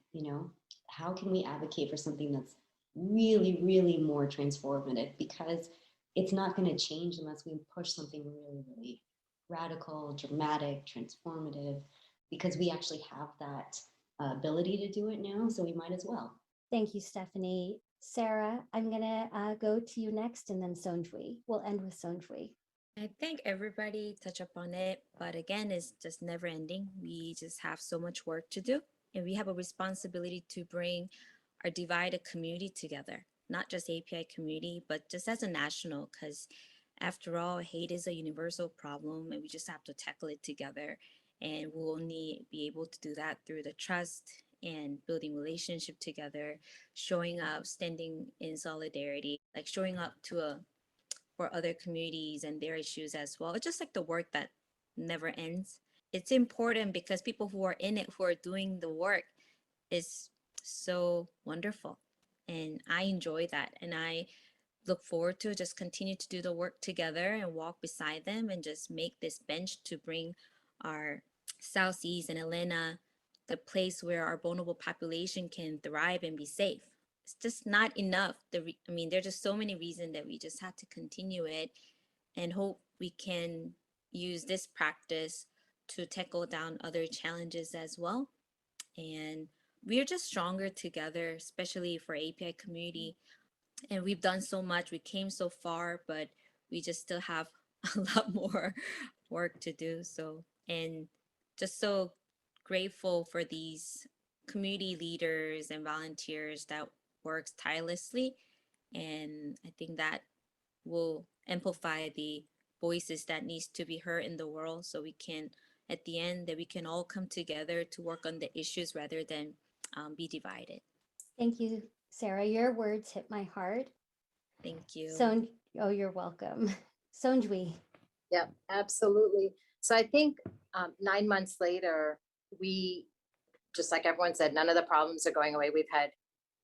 How can we advocate for something that's really, really more transformative? Because it's not going to change unless we push something really, really radical, dramatic, transformative, because we actually have that ability to do it now. So we might as well. Thank you, Stephanie. Sarah, I'm going to go to you next, and then Sonjwi. We'll end with Sonjwi. I think everybody touched upon it, but again, it's just never ending. We just have so much work to do, and we have a responsibility to bring our divided community together, not just API community, but just as a national, because after all, hate is a universal problem, and we just have to tackle it together. And we'll only be able to do that through the trust and building relationship together, showing up, standing in solidarity, like showing up for other communities and their issues as well. It's just like the work that never ends. It's important because people who are in it, who are doing the work, is so wonderful. And I enjoy that. And I look forward to just continue to do the work together and walk beside them and just make this bench to bring our Southeast and Atlanta the place where our vulnerable population can thrive and be safe. It's just not enough. There's just so many reasons that we just have to continue it and hope we can use this practice to tackle down other challenges as well. And we're just stronger together, especially for API community. And we've done so much. We came so far, but we just still have a lot more work to do. So, and just so grateful for these community leaders and volunteers that works tirelessly. And I think that will amplify the voices that needs to be heard in the world, so we can, at the end, that we can all come together to work on the issues rather than be divided. Thank you, Sarah. Your words hit my heart. Thank you. Oh, you're welcome. Sonjwi. Yeah, absolutely. So I think 9 months later, we, just like everyone said, none of the problems are going away. We've had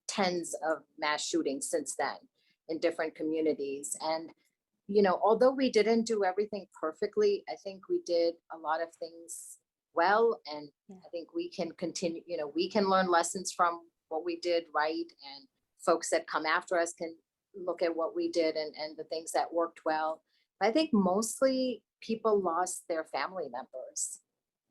tens of mass shootings since then in different communities. And, although we didn't do everything perfectly, I think we did a lot of things well. And I think we can continue, we can learn lessons from what we did right. And folks that come after us can look at what we did and the things that worked well. But I think mostly people lost their family members.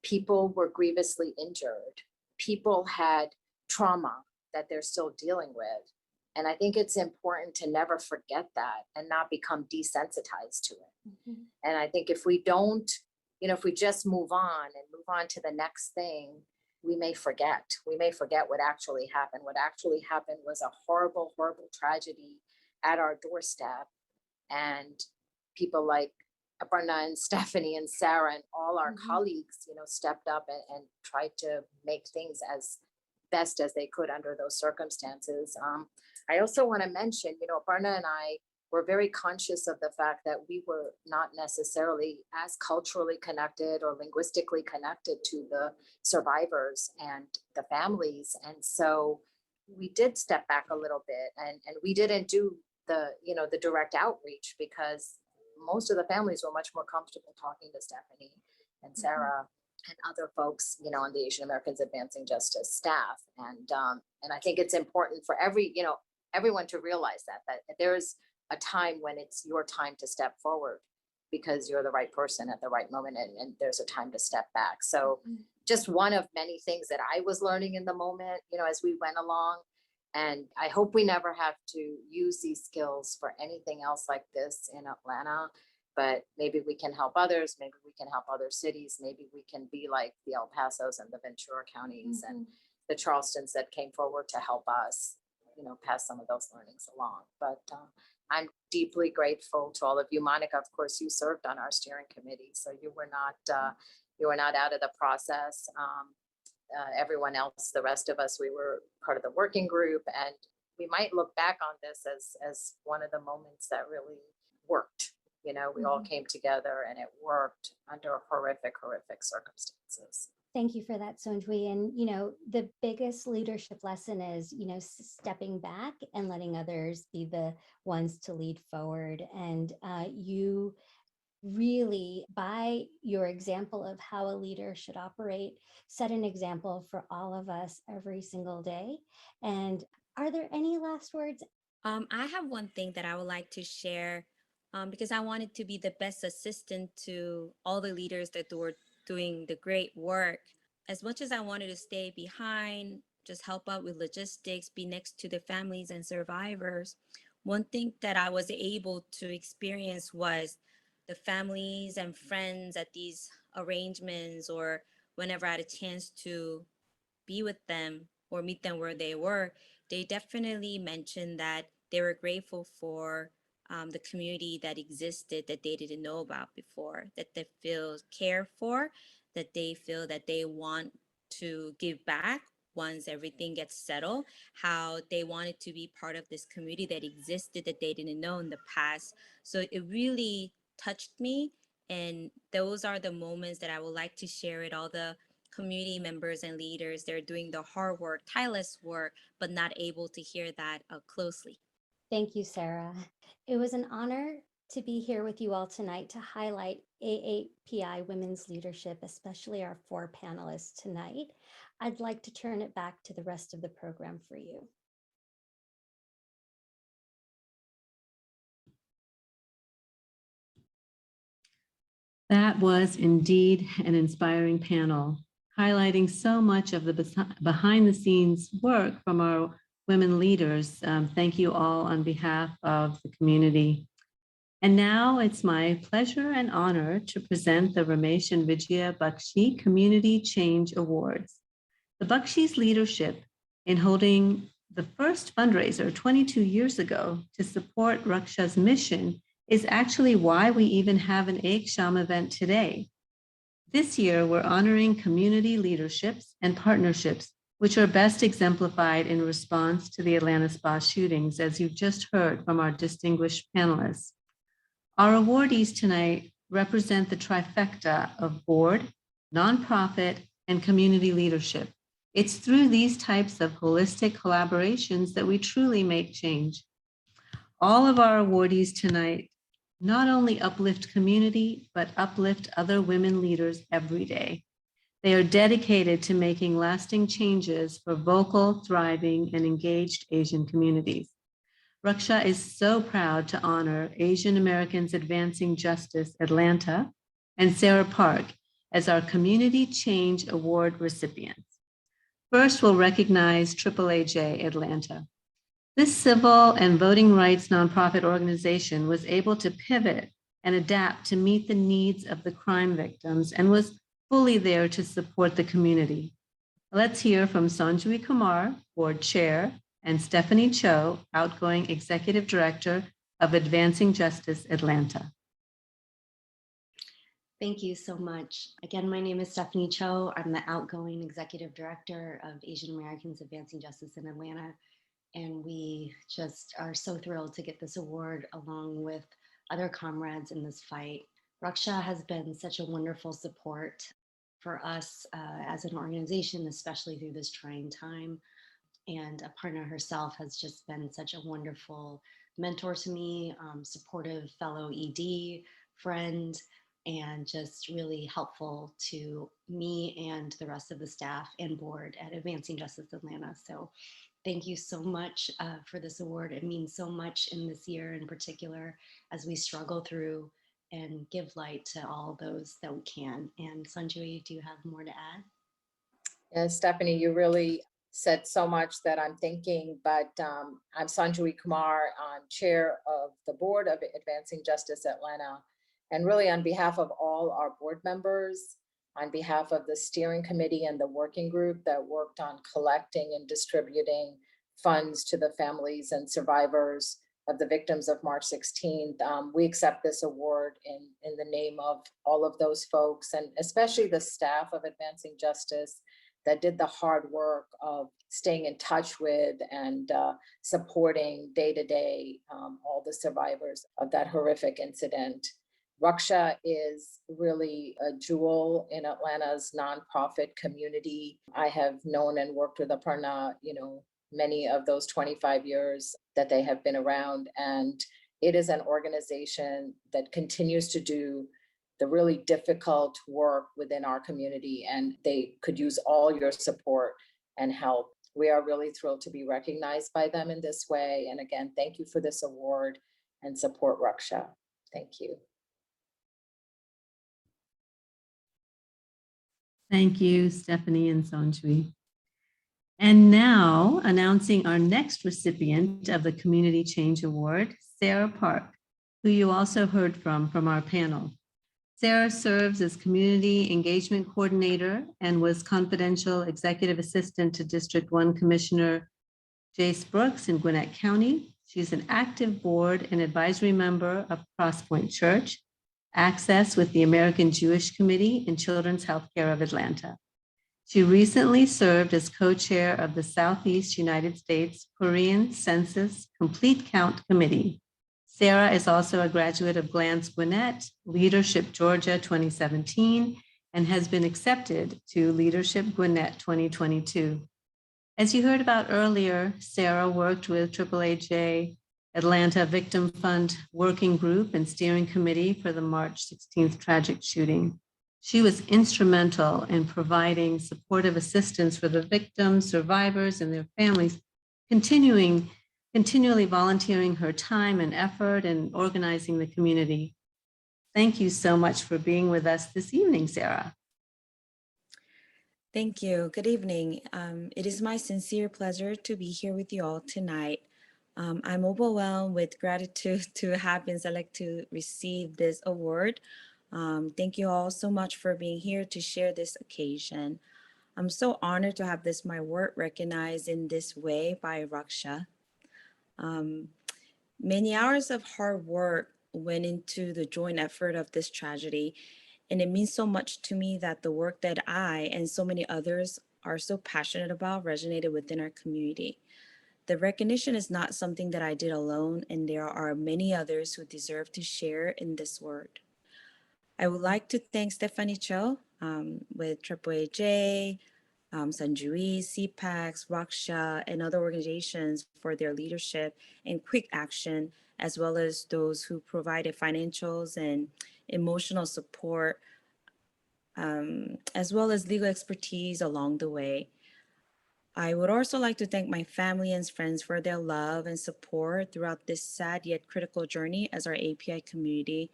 People were grievously injured. People had trauma that they're still dealing with. And I think it's important to never forget that and not become desensitized to it. Mm-hmm. And I think if we don't, if we just move on to the next thing, we may forget what actually happened. What actually happened was a horrible, horrible tragedy at our doorstep. And people like Aparna and Stephanie and Sarah and all our colleagues, stepped up and tried to make things as best as they could under those circumstances. I also want to mention, Aparna and I were very conscious of the fact that we were not necessarily as culturally connected or linguistically connected to the survivors and the families. And so we did step back a little bit and we didn't do the direct outreach because most of the families were much more comfortable talking to Stephanie and Sarah and other folks, you know, on the Asian Americans Advancing Justice staff. And I think it's important for everyone to realize that there's a time when it's your time to step forward because you're the right person at the right moment, and there's a time to step back. So just one of many things that I was learning in the moment, you know, as we went along. And I hope we never have to use these skills for anything else like this in Atlanta, but maybe we can help others. Maybe we can help other cities. Maybe we can be like the El Pasos and the Ventura counties and the Charlestons that came forward to help us, you know, pass some of those learnings along. But I'm deeply grateful to all of you. Monica, of course, you served on our steering committee, so you were not out of the process. Everyone else, the rest of us, we were part of the working group, and we might look back on this as one of the moments that really worked. You know, we all came together and it worked under horrific circumstances. Thank you for that, Sonjui. And, you know, the biggest leadership lesson is, you know, stepping back and letting others be the ones to lead forward. And you really, by your example of how a leader should operate, set an example for all of us every single day. And are there any last words? I have one thing that I would like to share because I wanted to be the best assistant to all the leaders that were doing the great work. As much as I wanted to stay behind, just help out with logistics, be next to the families and survivors, one thing that I was able to experience was the families and friends at these arrangements, or whenever I had a chance to be with them or meet them where they were, they definitely mentioned that they were grateful for the community that existed that they didn't know about before, that they feel cared for, that they feel that they want to give back once everything gets settled, how they wanted to be part of this community that existed that they didn't know in the past. So it really touched me. And those are the moments that I would like to share with all the community members and leaders. They're doing the hard work, tireless work, but not able to hear that closely. Thank you, Sarah. It was an honor to be here with you all tonight to highlight AAPI women's leadership, especially our 4 panelists tonight. I'd like to turn it back to the rest of the program for you. That was indeed an inspiring panel, highlighting so much of the behind the scenes work from our women leaders. Thank you all on behalf of the community. And now it's my pleasure and honor to present the Ramesh and Vijaya Bakshi Community Change Awards. The Bakshi's leadership in holding the first fundraiser 22 years ago to support Raksha's mission is actually why we even have an Ek Shaam event today. This year, we're honoring community leaderships and partnerships, which are best exemplified in response to the Atlanta spa shootings, as you've just heard from our distinguished panelists. Our awardees tonight represent the trifecta of board, nonprofit, and community leadership. It's through these types of holistic collaborations that we truly make change. All of our awardees tonight not only uplift community, but uplift other women leaders every day. They are dedicated to making lasting changes for vocal, thriving, and engaged Asian communities. Raksha is so proud to honor Asian Americans Advancing Justice Atlanta and Sarah Park as our Community Change Award recipients. First, we'll recognize AAAJ Atlanta. This civil and voting rights nonprofit organization was able to pivot and adapt to meet the needs of the crime victims and was fully there to support the community. Let's hear from Sanjay Kumar, board chair, and Stephanie Cho, outgoing executive director of Advancing Justice Atlanta. Thank you so much. Again, my name is Stephanie Cho. I'm the outgoing executive director of Asian Americans Advancing Justice in Atlanta. And we just are so thrilled to get this award along with other comrades in this fight. Raksha has been such a wonderful support for us as an organization, especially through this trying time. And Aparna herself has just been such a wonderful mentor to me, supportive fellow ED, friend, and just really helpful to me and the rest of the staff and board at Advancing Justice Atlanta. So thank you so much for this award. It means so much in this year in particular as we struggle through and give light to all those that we can. And Sanjay, do you have more to add? And Stephanie, you really said so much that I'm thinking, but I'm Sanjay Kumar. I'm chair of the board of Advancing Justice Atlanta. And really on behalf of all our board members, on behalf of the steering committee and the working group that worked on collecting and distributing funds to the families and survivors of the victims of March 16th, we accept this award in the name of all of those folks, and especially the staff of Advancing Justice that did the hard work of staying in touch with and supporting day to day all the survivors of that horrific incident. Raksha is really a jewel in Atlanta's nonprofit community. I have known and worked with Aparna, many of those 25 years that they have been around. And it is an organization that continues to do the really difficult work within our community, and they could use all your support and help. We are really thrilled to be recognized by them in this way. And again, thank you for this award and support Raksha. Thank you. Thank you, Stephanie and Sanjay. And now announcing our next recipient of the Community Change Award, Sarah Park, who you also heard from our panel. Sarah serves as Community Engagement Coordinator and was confidential executive assistant to District 1 Commissioner Jace Brooks in Gwinnett County. She's an active board and advisory member of Crosspoint Church, Access with the American Jewish Committee and Children's Healthcare of Atlanta. She recently served as co-chair of the Southeast United States Korean Census Complete Count Committee. Sarah is also a graduate of Glance Gwinnett, Leadership Georgia 2017, and has been accepted to Leadership Gwinnett 2022. As you heard about earlier, Sarah worked with AAAJ Atlanta Victim Fund Working Group and Steering Committee for the March 16th tragic shooting. She was instrumental in providing supportive assistance for the victims, survivors, and their families, continually volunteering her time and effort and organizing the community. Thank you so much for being with us this evening, Sarah. Thank you. Good evening. It is my sincere pleasure to be here with you all tonight. I'm overwhelmed with gratitude to have been selected to receive this award. Thank you all so much for being here to share this occasion. I'm so honored to have my work recognized in this way by Raksha. Many hours of hard work went into the joint effort of this tragedy, and it means so much to me that the work that I and so many others are so passionate about resonated within our community. The recognition is not something that I did alone, and there are many others who deserve to share in this word. I would like to thank Stephanie Cho with AAAJ, Sanjui, CPACs, Raksha, and other organizations for their leadership and quick action, as well as those who provided financials and emotional support, as well as legal expertise along the way. I would also like to thank my family and friends for their love and support throughout this sad yet critical journey as our API community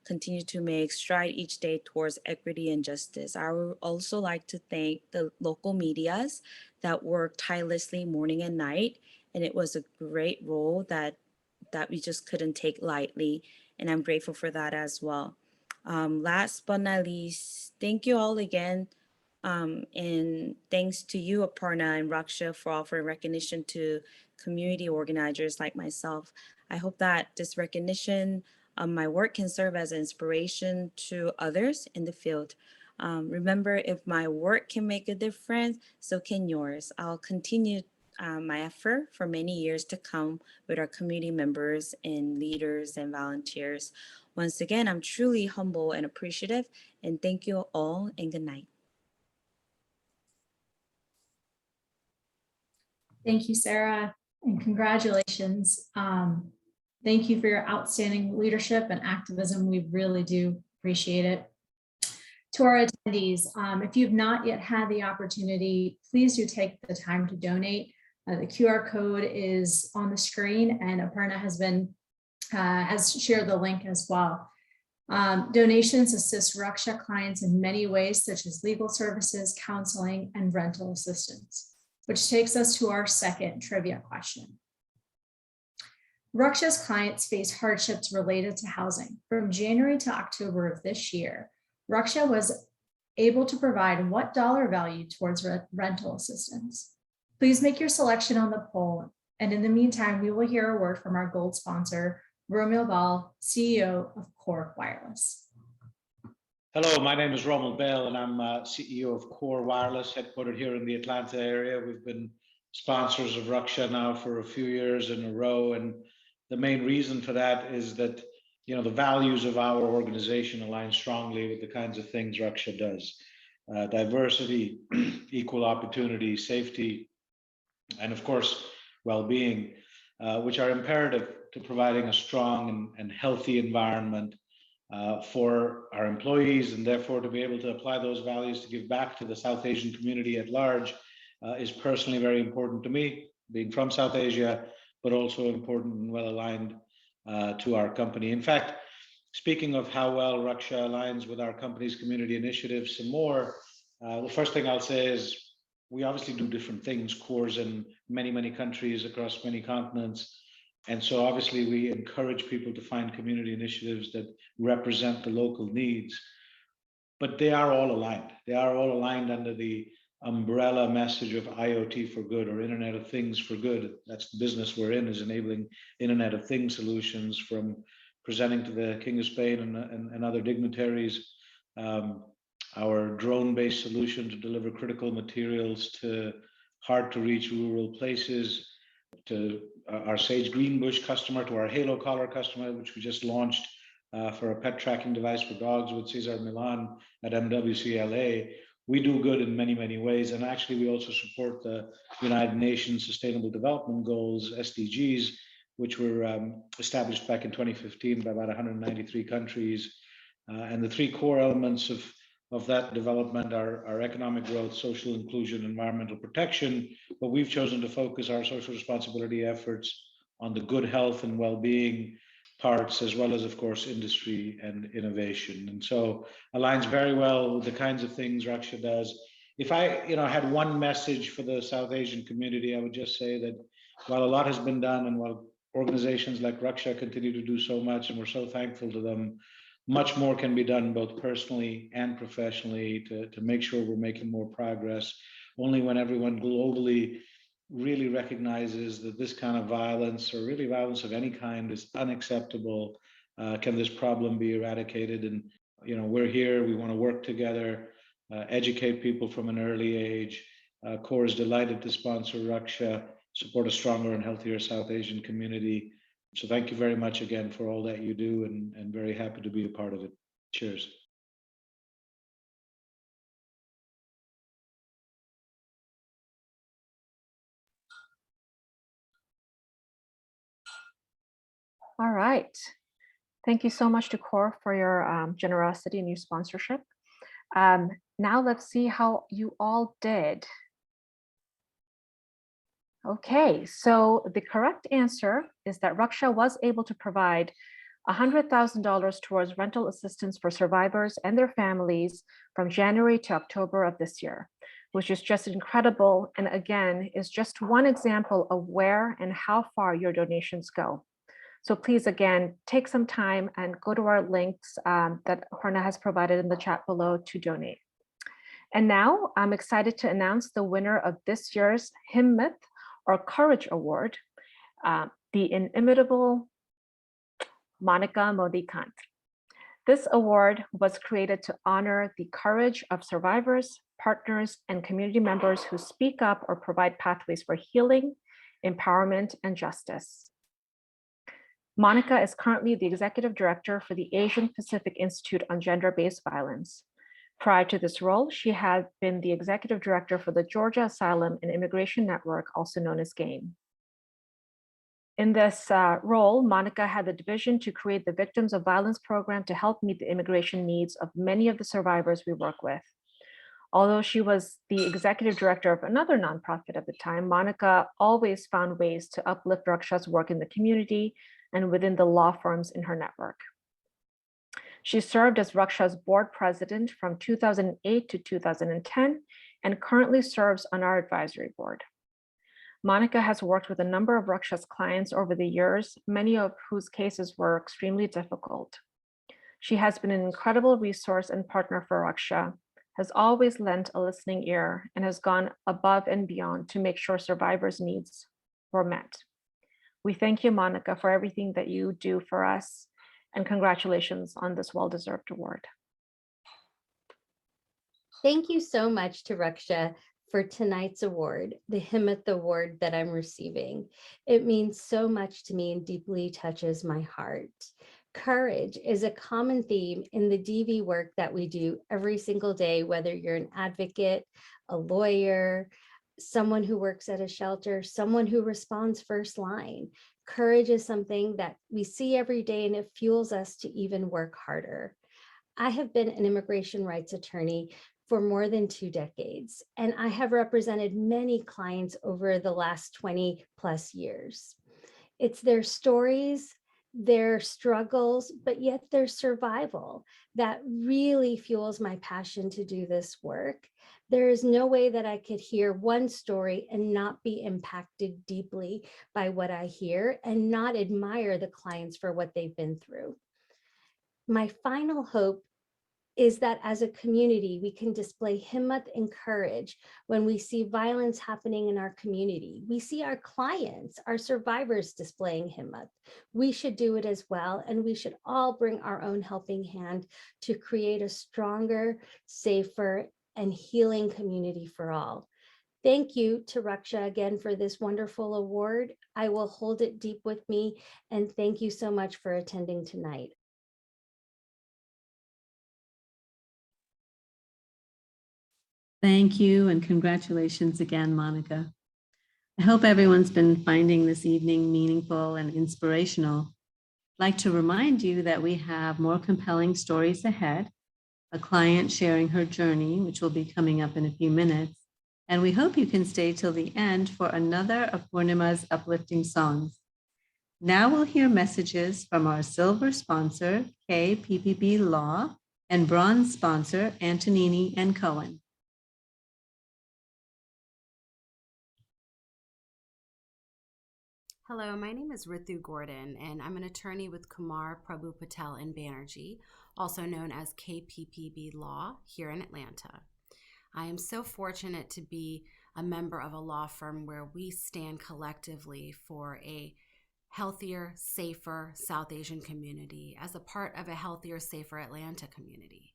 continue to make stride each day towards equity and justice. I would also like to thank the local medias that work tirelessly morning and night, and it was a great role that we just couldn't take lightly, and I'm grateful for that as well. Last but not least, thank you all again. And thanks to you, Aparna and Raksha, for offering recognition to community organizers like myself. I hope that this recognition of my work can serve as an inspiration to others in the field. Remember, if my work can make a difference, so can yours. I'll continue my effort for many years to come with our community members and leaders and volunteers. Once again, I'm truly humble and appreciative, and thank you all, and good night. Thank you, Sarah, and congratulations. Thank you for your outstanding leadership and activism. We really do appreciate it. To our attendees, if you've not yet had the opportunity, please do take the time to donate. The QR code is on the screen, and Aparna has shared the link as well. Donations assist Raksha clients in many ways, such as legal services, counseling, and rental assistance, which takes us to our second trivia question. Raksha's clients face hardships related to housing. From January to October of this year, Raksha was able to provide what dollar value towards rental assistance? Please make your selection on the poll. And in the meantime, we will hear a word from our gold sponsor, Romil Bal, CEO of Core Wireless. Hello, my name is Romil Bell, and I'm CEO of Core Wireless, headquartered here in the Atlanta area. We've been sponsors of Raksha now for a few years in a row, and the main reason for that is that the values of our organization align strongly with the kinds of things Raksha does. Diversity, equal opportunity, safety, and of course, well-being, which are imperative to providing a strong and healthy environment for our employees, and therefore to be able to apply those values to give back to the South Asian community at large is personally very important to me, being from South Asia, but also important and well aligned to our company. In fact, speaking of how well Raksha aligns with our company's community initiatives some more, the first thing I'll say is we obviously do different things, cores in many, many countries across many continents. And so obviously we encourage people to find community initiatives that represent the local needs, but they are all aligned. They are all aligned under the umbrella message of IoT for good, or Internet of Things for good. That's the business we're in, is enabling Internet of Things solutions, from presenting to the King of Spain and other dignitaries our drone-based solution to deliver critical materials to hard to reach rural places, to our Sage Greenbush customer, to our Halo Collar customer, which we just launched for a pet tracking device for dogs with Cesar Milan at MWCLA. We do good in many, many ways. And actually, we also support the United Nations Sustainable Development Goals, SDGs, which were established back in 2015 by about 193 countries. And the three core elements of that development are economic growth, social inclusion, environmental protection. But we've chosen to focus our social responsibility efforts on the good health and well-being parts, as well as, of course, industry and innovation. And so aligns very well with the kinds of things Raksha does. If I had one message for the South Asian community, I would just say that while a lot has been done, and while organizations like Raksha continue to do so much, and we're so thankful to them, much more can be done both personally and professionally to make sure we're making more progress. Only when everyone globally really recognizes that this kind of violence, or really violence of any kind, is unacceptable, can this problem be eradicated. And we're here, we want to work together, educate people from an early age. Core is delighted to sponsor Raksha, support a stronger and healthier South Asian community. So thank you very much again for all that you do, and very happy to be a part of it. Cheers. All right. Thank you so much to Core for your generosity and your sponsorship. Now let's see how you all did. Okay, so the correct answer is that Raksha was able to provide $100,000 towards rental assistance for survivors and their families from January to October of this year, which is just incredible. And again, is just one example of where and how far your donations go. So please, again, take some time and go to our links that Horna has provided in the chat below to donate. And now I'm excited to announce the winner of this year's Himmat or Courage Award, the inimitable Monica Modikant. This award was created to honor the courage of survivors, partners, and community members who speak up or provide pathways for healing, empowerment, and justice. Monica is currently the executive director for the Asian Pacific Institute on Gender-Based Violence. Prior to this role, she had been the executive director for the Georgia Asylum and Immigration Network, also known as GAIN. In this role, Monica had the division to create the Victims of Violence program to help meet the immigration needs of many of the survivors we work with. Although she was the executive director of another nonprofit at the time, Monica always found ways to uplift Raksha's work in the community and within the law firms in her network. She served as Raksha's board president from 2008 to 2010 and currently serves on our advisory board. Monica has worked with a number of Raksha's clients over the years, many of whose cases were extremely difficult. She has been an incredible resource and partner for Raksha, has always lent a listening ear, and has gone above and beyond to make sure survivors' needs were met. We thank you, Monica, for everything that you do for us, and congratulations on this well-deserved award. Thank you so much to Raksha for tonight's award, the Himmat Award that I'm receiving. It means so much to me and deeply touches my heart. Courage is a common theme in the DV work that we do every single day, whether you're an advocate, a lawyer, someone who works at a shelter, someone who responds first line. Courage is something that we see every day, and it fuels us to even work harder. I have been an immigration rights attorney for more than 2 decades, and I have represented many clients over the last 20 plus years. It's their stories, their struggles, but yet their survival that really fuels my passion to do this work. There is no way that I could hear one story and not be impacted deeply by what I hear and not admire the clients for what they've been through. My final hope is that as a community, we can display himmat and courage when we see violence happening in our community. We see our clients, our survivors displaying himmat. We should do it as well, and we should all bring our own helping hand to create a stronger, safer, and healing community for all. Thank you to Raksha again for this wonderful award. I will hold it deep with me, and thank you so much for attending tonight. Thank you and congratulations again, Monica. I hope everyone's been finding this evening meaningful and inspirational. I'd like to remind you that we have more compelling stories ahead, a client sharing her journey, which will be coming up in a few minutes, and we hope you can stay till the end for another of Purnima's uplifting songs. Now we'll hear messages from our silver sponsor, KPPB Law, and bronze sponsor, Antonini and Cohen. Hello, my name is Ritu Gordon, and I'm an attorney with Kumar Prabhu Patel and Banerjee, also known as KPPB Law, here in Atlanta. I am so fortunate to be a member of a law firm where we stand collectively for a healthier, safer South Asian community as a part of a healthier, safer Atlanta community.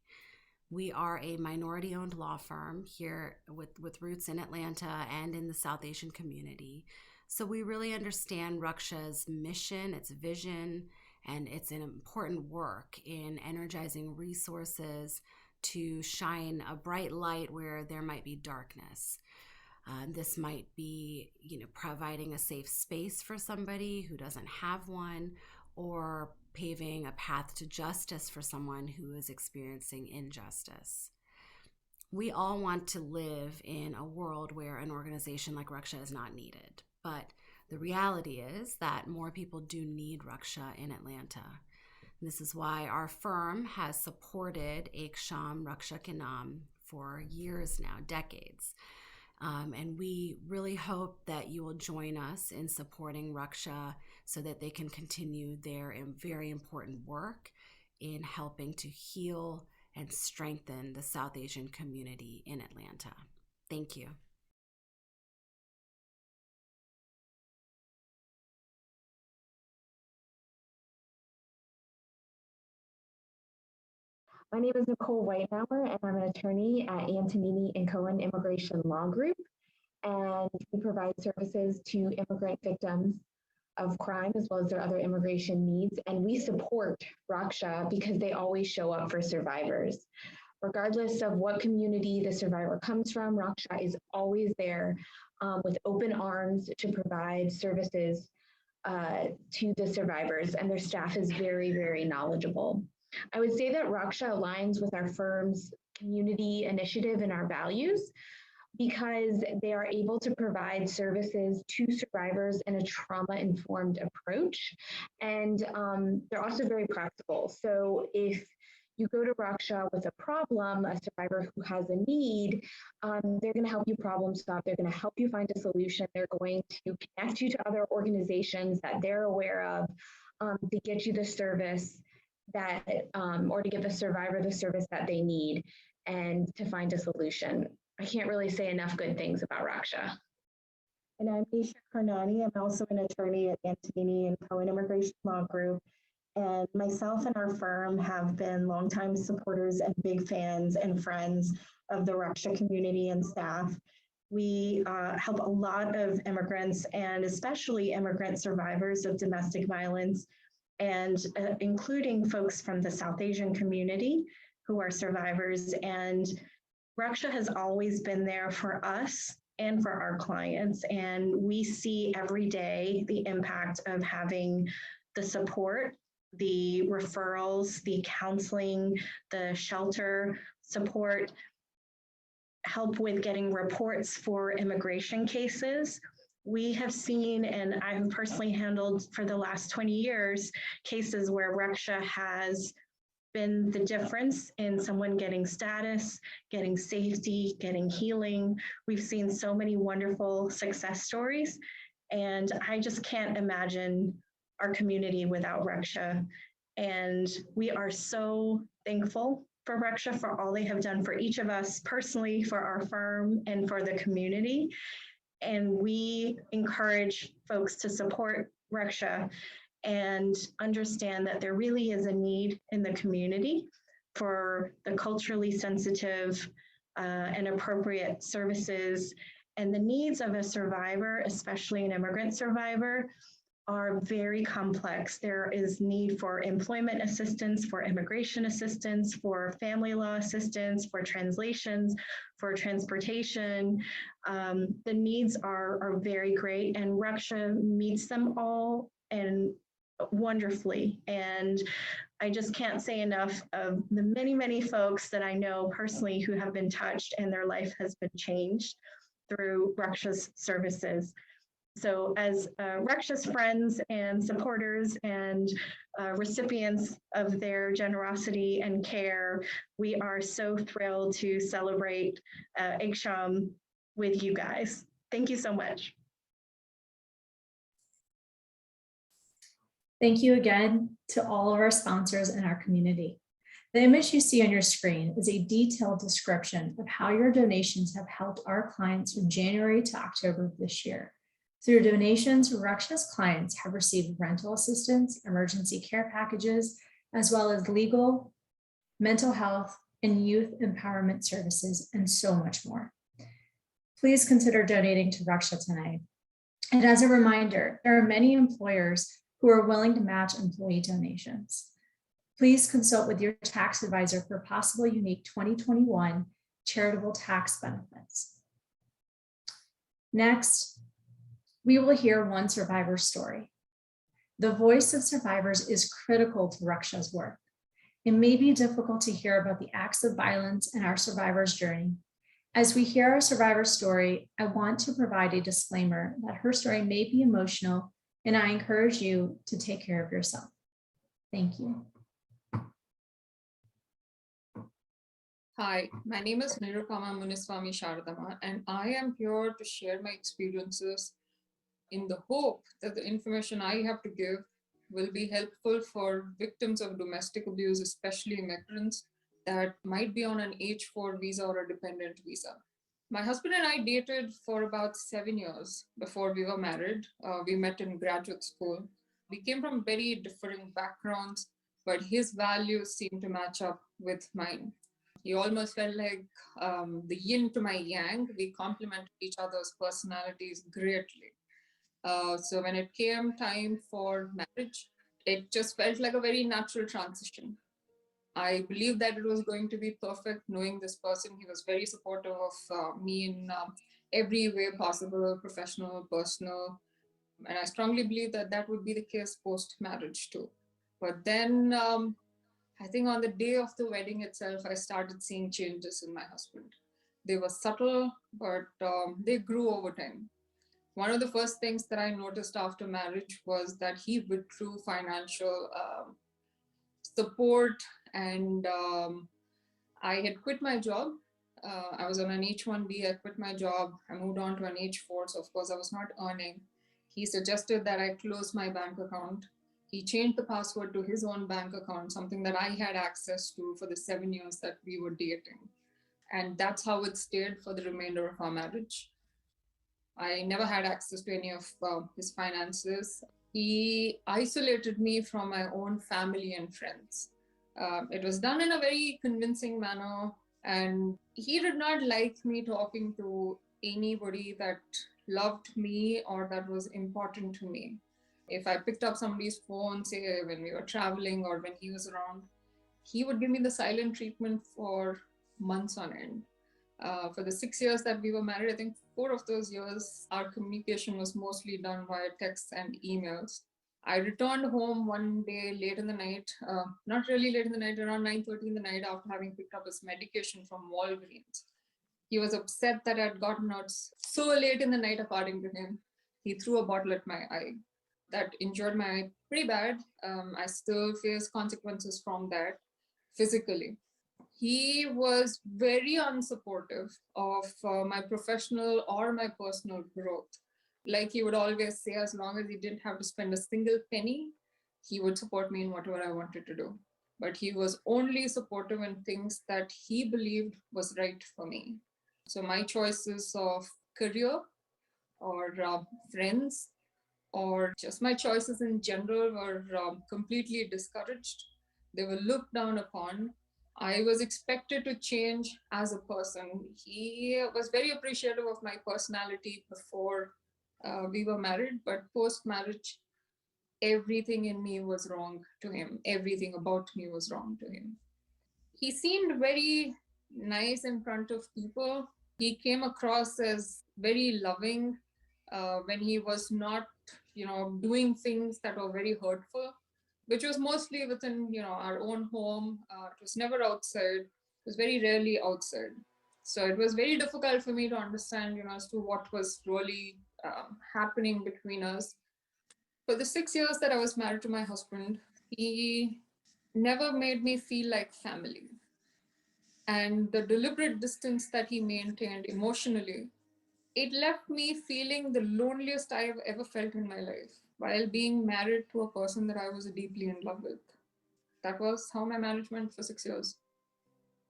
We are a minority-owned law firm here with roots in Atlanta and in the South Asian community. So we really understand Raksha's mission, its vision, and it's an important work in energizing resources to shine a bright light where there might be darkness. This might be, providing a safe space for somebody who doesn't have one, or paving a path to justice for someone who is experiencing injustice. We all want to live in a world where an organization like Raksha is not needed. But the reality is that more people do need Raksha in Atlanta. This is why our firm has supported Shaam Raksha Ke Naam for years now, decades. And we really hope that you will join us in supporting Raksha so that they can continue their very important work in helping to heal and strengthen the South Asian community in Atlanta. Thank you. My name is Nicole Whitenauer, and I'm an attorney at Antonini and Cohen Immigration Law Group. And we provide services to immigrant victims of crime as well as their other immigration needs. And we support Raksha because they always show up for survivors. Regardless of what community the survivor comes from, Raksha is always there with open arms to provide services to the survivors, and their staff is very, very knowledgeable. I would say that Raksha aligns with our firm's community initiative and our values because they are able to provide services to survivors in a trauma-informed approach. And they're also very practical. So if you go to Raksha with a problem, a survivor who has a need, they're going to help you problem solve. They're going to help you find a solution. They're going to connect you to other organizations that they're aware of to get you the service that, or to give the survivor the service that they need and to find a solution. I can't really say enough good things about Raksha. And I'm Nisha Karnani. I'm also an attorney at Antonini and Cohen Immigration Law Group. And myself and our firm have been longtime supporters and big fans and friends of the Raksha community and staff. We help a lot of immigrants and especially immigrant survivors of domestic violence, and including folks from the South Asian community who are survivors. And Raksha has always been there for us and for our clients. And we see every day the impact of having the support, the referrals, the counseling, the shelter support, help with getting reports for immigration cases. We have seen, and I've personally handled for the last 20 years, cases where Raksha has been the difference in someone getting status, getting safety, getting healing. We've seen so many wonderful success stories, and I just can't imagine our community without Raksha. And we are so thankful for Raksha for all they have done for each of us personally, for our firm, and for the community. And we encourage folks to support Raksha and understand that there really is a need in the community for the culturally sensitive and appropriate services. And the needs of a survivor, especially an immigrant survivor, are very complex. There is need for employment assistance, for immigration assistance, for family law assistance, for translations, for transportation. The needs are very great, and Raksha meets them all and wonderfully. And I just can't say enough of the many, many folks that I know personally who have been touched and their life has been changed through Raksha's services. So as Raksha's friends and supporters and recipients of their generosity and care, we are so thrilled to celebrate Ek Shaam with you guys. Thank you so much. Thank you again to all of our sponsors and our community. The image you see on your screen is a detailed description of how your donations have helped our clients from January to October of this year. Through donations, Raksha's clients have received rental assistance, emergency care packages, as well as legal, mental health, and youth empowerment services, and so much more. Please consider donating to Raksha tonight. And as a reminder, there are many employers who are willing to match employee donations. Please consult with your tax advisor for possible unique 2021 charitable tax benefits. Next, we will hear one survivor story. The voice of survivors is critical to Raksha's work. It may be difficult to hear about the acts of violence in our survivor's journey. As we hear our survivor story, I want to provide a disclaimer that her story may be emotional, and I encourage you to take care of yourself. Thank you. Hi, my name is Nirupama Muniswamy Sharadama, and I am here to share my experiences in the hope that the information I have to give will be helpful for victims of domestic abuse, especially immigrants that might be on an H-4 visa or a dependent visa. My husband and I dated for about 7 years before we were married. We met in graduate school. We came from very different backgrounds, but his values seemed to match up with mine. He almost felt like the yin to my yang. We complemented each other's personalities greatly. So when it came time for marriage, it just felt like a very natural transition. I believed that it was going to be perfect knowing this person. He was very supportive of me in every way possible, professional, personal. And I strongly believe that that would be the case post-marriage too. But then I think on the day of the wedding itself, I started seeing changes in my husband. They were subtle, but they grew over time. One of the first things that I noticed after marriage was that he withdrew financial support, and I had quit my job. I was on an H-1B. I quit my job. I moved on to an H-4. So, of course, I was not earning. He suggested that I close my bank account. He changed the password to his own bank account, something that I had access to for the 7 years that we were dating. And that's how it stayed for the remainder of our marriage. I never had access to any of his finances. He isolated me from my own family and friends. It was done in a very convincing manner, and he did not like me talking to anybody that loved me or that was important to me. If I picked up somebody's phone, say when we were traveling or when he was around, he would give me the silent treatment for months on end. For the 6 years that we were married, I think 4 of those years, our communication was mostly done via texts and emails. I returned home one day late in the night, not really late in the night, around 9:30 in the night after having picked up his medication from Walgreens. He was upset that I had gotten out so late in the night, according to him. He threw a bottle at my eye. That injured my eye pretty bad. I still face consequences from that physically. He was very unsupportive of my professional or my personal growth. Like he would always say, as long as he didn't have to spend a single penny, he would support me in whatever I wanted to do. But he was only supportive in things that he believed was right for me. So my choices of career or friends or just my choices in general were completely discouraged. They were looked down upon. I was expected to change as a person. He was very appreciative of my personality before we were married, but post marriage, everything in me was wrong to him. Everything about me was wrong to him. He seemed very nice in front of people. He came across as very loving when he was not, doing things that were very hurtful, which was mostly within, our own home. It was never outside. It was very rarely outside. So it was very difficult for me to understand, as to what was really happening between us. For the 6 years that I was married to my husband, he never made me feel like family. And the deliberate distance that he maintained emotionally, it left me feeling the loneliest I have ever felt in my life while being married to a person that I was deeply in love with. That was how my marriage went for 6 years.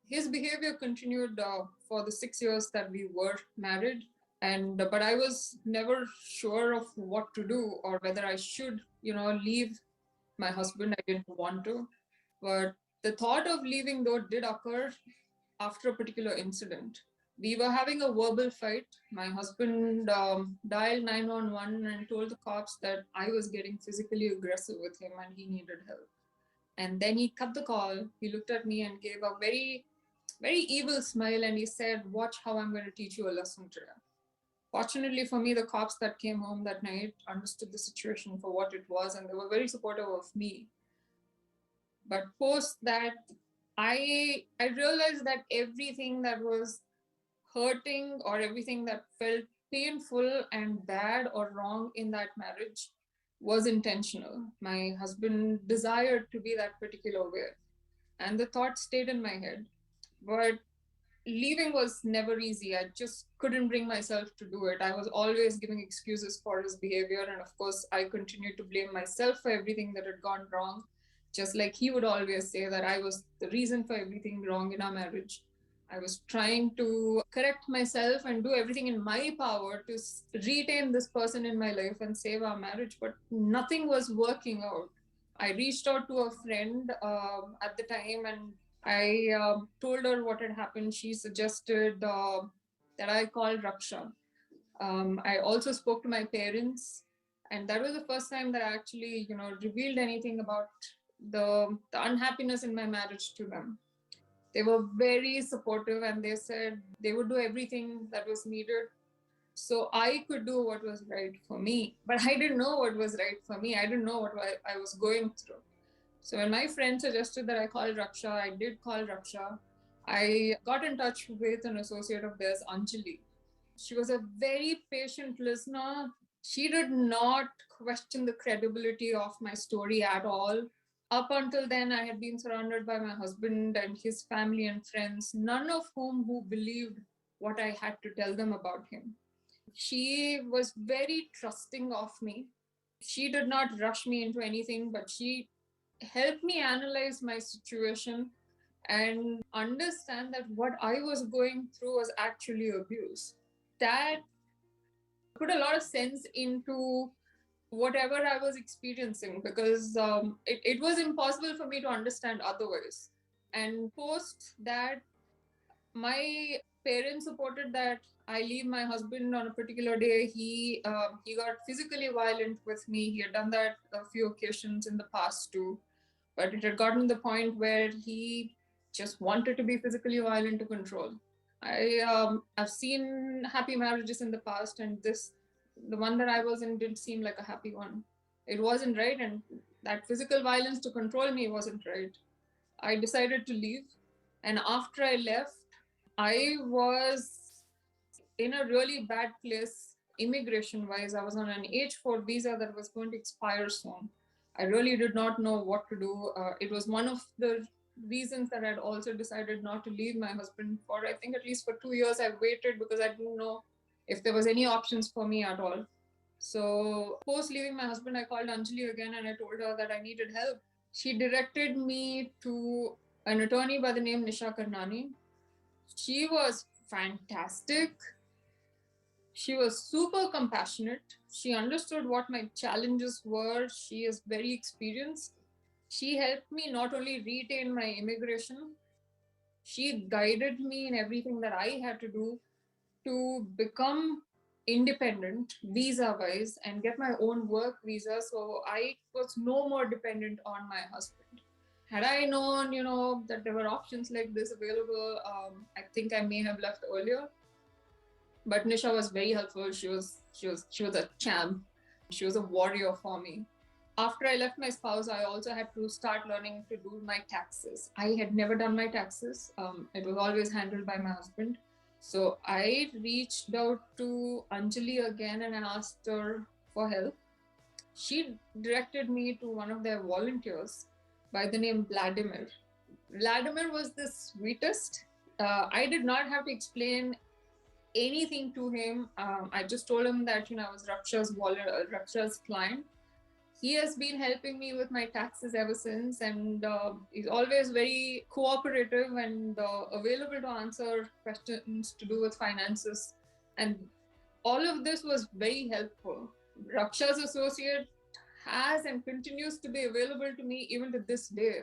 His behavior continued for the 6 years that we were married, and but I was never sure of what to do or whether I should, leave my husband. I didn't want to, but the thought of leaving though did occur after a particular incident. We were having a verbal fight. My husband dialed 911 and told the cops that I was getting physically aggressive with him and he needed help. And then he cut the call. He looked at me and gave a very, very evil smile and he said, "Watch how I'm going to teach you a lesson today." Fortunately for me, the cops that came home that night understood the situation for what it was and they were very supportive of me. But post that, I realized that everything that was hurting or everything that felt painful and bad or wrong in that marriage was intentional. My husband desired to be that particular way, and the thought stayed in my head. But leaving was never easy. I just couldn't bring myself to do it. I was always giving excuses for his behavior. And of course, I continued to blame myself for everything that had gone wrong. Just like he would always say that I was the reason for everything wrong in our marriage. I was trying to correct myself and do everything in my power to retain this person in my life and save our marriage, but nothing was working out. I reached out to a friend at the time and I told her what had happened. She suggested that I call Raksha. I also spoke to my parents, and that was the first time that I actually, revealed anything about the unhappiness in my marriage to them. They were very supportive, and they said they would do everything that was needed. so I could do what was right for me. But I didn't know what was right for me. I didn't know what I was going through. So when my friend suggested that I call Raksha, I did call Raksha. I got in touch with an associate of theirs, Anjali. She was a very patient listener. She did not question the credibility of my story at all. Up until then, I had been surrounded by my husband and his family and friends, none of who believed what I had to tell them about him. She was very trusting of me. She did not rush me into anything, but she helped me analyze my situation and understand that what I was going through was actually abuse. That put a lot of sense into whatever I was experiencing because it was impossible for me to understand otherwise. And post that, my parents supported that I leave my husband on a particular day. He got physically violent with me. He had done that a few occasions in the past too, but it had gotten to the point where he just wanted to be physically violent to control. I've seen happy marriages in the past, and the one that I was in didn't seem like a happy one. It wasn't right, and that physical violence to control me wasn't right. I decided to leave, and after I left, I was in a really bad place immigration wise. I was on an H4 visa that was going to expire soon. I really did not know what to do. It was one of the reasons that I'd also decided not to leave my husband for, I think, at least for 2 years. I waited because I didn't know if there was any options for me at all. So post leaving my husband, I called Anjali again and I told her that I needed help. She directed me to an attorney by the name Nisha Karnani. She was fantastic. She was super compassionate. She understood what my challenges were. She is very experienced. She helped me not only retain my immigration, she guided me in everything that I had to do to become independent visa wise and get my own work visa. So I was no more dependent on my husband. Had I known, that there were options like this available, I think I may have left earlier. But Nisha was very helpful. She was a champ. She was a warrior for me. After I left my spouse, I also had to start learning to do my taxes. I had never done my taxes. It was always handled by my husband. So I reached out to Anjali again and I asked her for help. She directed me to one of their volunteers by the name Vladimir. Vladimir was the sweetest. I did not have to explain anything to him. I just told him that I was Raksha's client. He has been helping me with my taxes ever since, and he's always very cooperative and available to answer questions to do with finances. And all of this was very helpful. Raksha's associate has and continues to be available to me even to this day.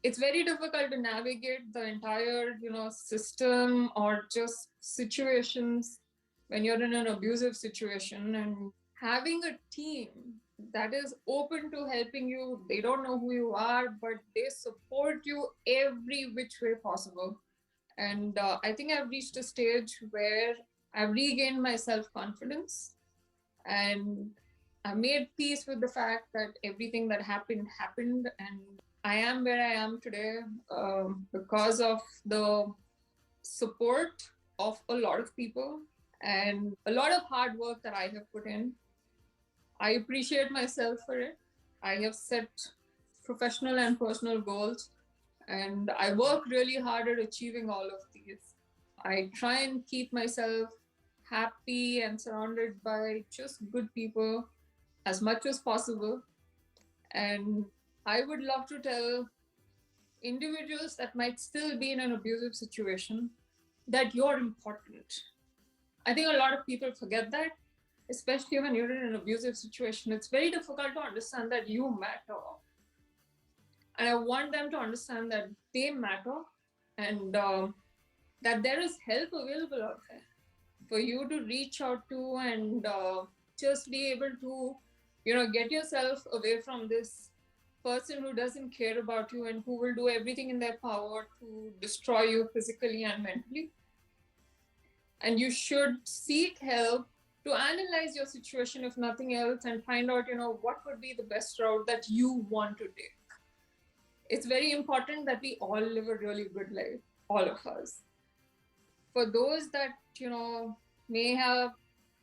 It's very difficult to navigate the entire system or just situations when you're in an abusive situation, and having a team that is open to helping you. They don't know who you are, but they support you every which way possible. And I think I've reached a stage where I've regained my self-confidence, and I made peace with the fact that everything that happened, and I am where I am today because of the support of a lot of people and a lot of hard work that I have put in. I appreciate myself for it. I have set professional and personal goals, and I work really hard at achieving all of these. I try and keep myself happy and surrounded by just good people as much as possible. And I would love to tell individuals that might still be in an abusive situation that you're important. I think a lot of people forget that, especially when you're in an abusive situation. It's very difficult to understand that you matter. And I want them to understand that they matter, and that there is help available out there for you to reach out to, and just be able to, get yourself away from this person who doesn't care about you and who will do everything in their power to destroy you physically and mentally. And you should seek help to analyze your situation, if nothing else, and find out, what would be the best route that you want to take. It's very important that we all live a really good life, all of us. For those that, may have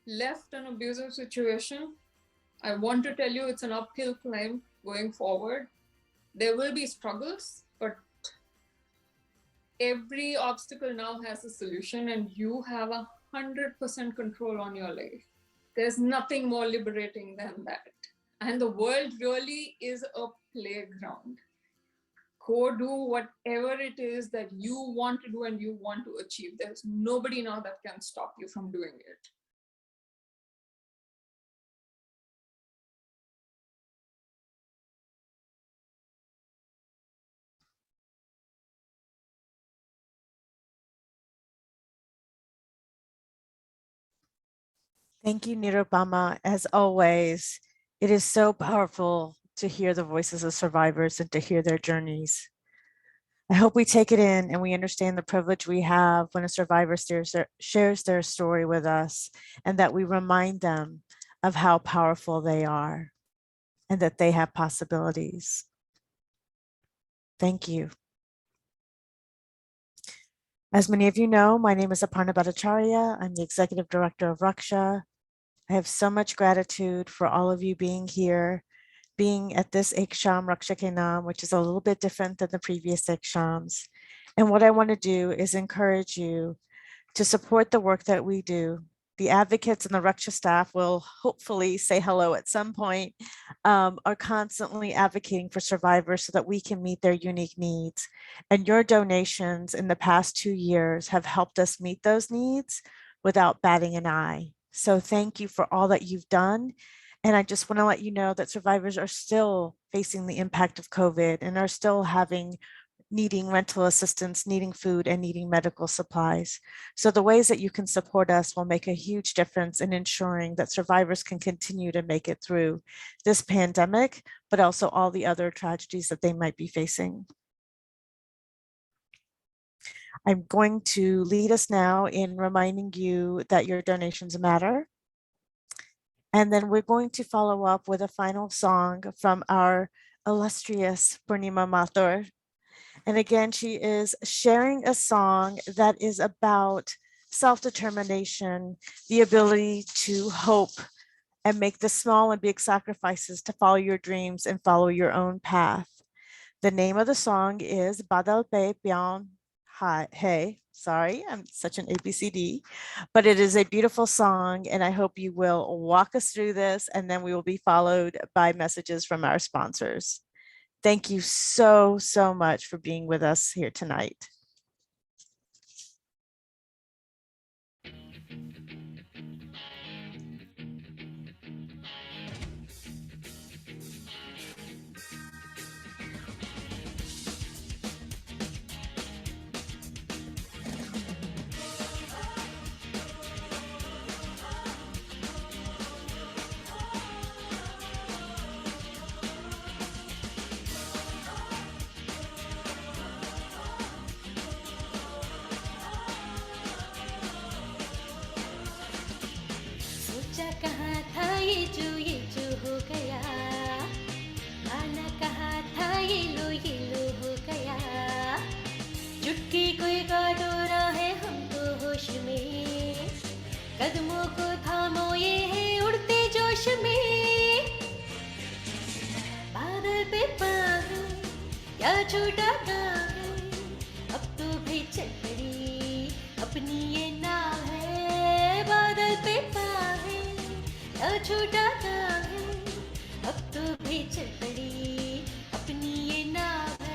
left an abusive situation, I want to tell you it's an uphill climb going forward. There will be struggles, but every obstacle now has a solution, and you have 100% control on your life. There's nothing more liberating than that. And the world really is a playground. Go do whatever it is that you want to do and you want to achieve. There's nobody now that can stop you from doing it. Thank you, Nirupama. As always, it is so powerful to hear the voices of survivors and to hear their journeys. I hope we take it in and we understand the privilege we have when a survivor shares their story with us, and that we remind them of how powerful they are and that they have possibilities. Thank you. As many of you know, my name is Aparna Bhattacharya. I'm the Executive Director of Raksha. I have so much gratitude for all of you being here, being at this Shaam Raksha Ke Naam, which is a little bit different than the previous Shams. And what I want to do is encourage you to support the work that we do. The advocates and the Raksha staff will hopefully say hello at some point, are constantly advocating for survivors so that we can meet their unique needs. And your donations in the past 2 years have helped us meet those needs without batting an eye. So thank you for all that you've done. And I just want to let you know that survivors are still facing the impact of COVID and are still needing rental assistance, needing food, and needing medical supplies. So the ways that you can support us will make a huge difference in ensuring that survivors can continue to make it through this pandemic, but also all the other tragedies that they might be facing. I'm going to lead us now in reminding you that your donations matter. And then we're going to follow up with a final song from our illustrious Purnima Mathur. And again, she is sharing a song that is about self-determination, the ability to hope and make the small and big sacrifices to follow your dreams and follow your own path. The name of the song is Badal Pe Pyan Hai. Sorry, I'm such an ABCD, but it is a beautiful song, and I hope you will walk us through this, and then we will be followed by messages from our sponsors. Thank you so, so much for being with us here tonight. सोचा कहाँ था ये जो हो गया, आना कहाँ था ये लो हो गया, चुटकी कोई का डोरा है हमको होश में, कदमों को थामो ये है उड़ते जोश में, बादल पे पागल या छोटा गागल, अब तो भी चल पड़ी अपनी ये नाव है, बादल पे पागल या छोटा गागल, अब तो भी चल पड़ी अपनी ये नाव है।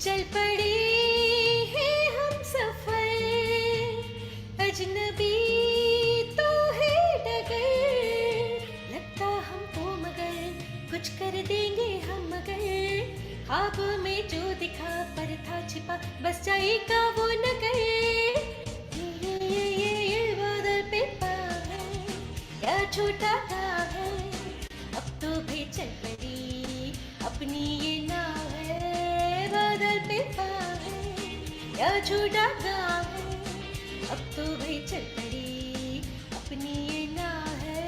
चल पड़े हैं हम सफर, अजनबी तो है डगर, लगता हमको मगर कुछ कर देंगे हम मगर, ख्वाब में जो दिखा पर था छिपा बस जाएगा वो नगर, ये बादल पे पाँव है क्या छोटा गाँव है, अब तो भी चल पड़ी अपनी ये नाव है, बादल पे पाँव है क्या छोटा गाँव है, अब तो भी चल पड़ी अपनी ये नाव है।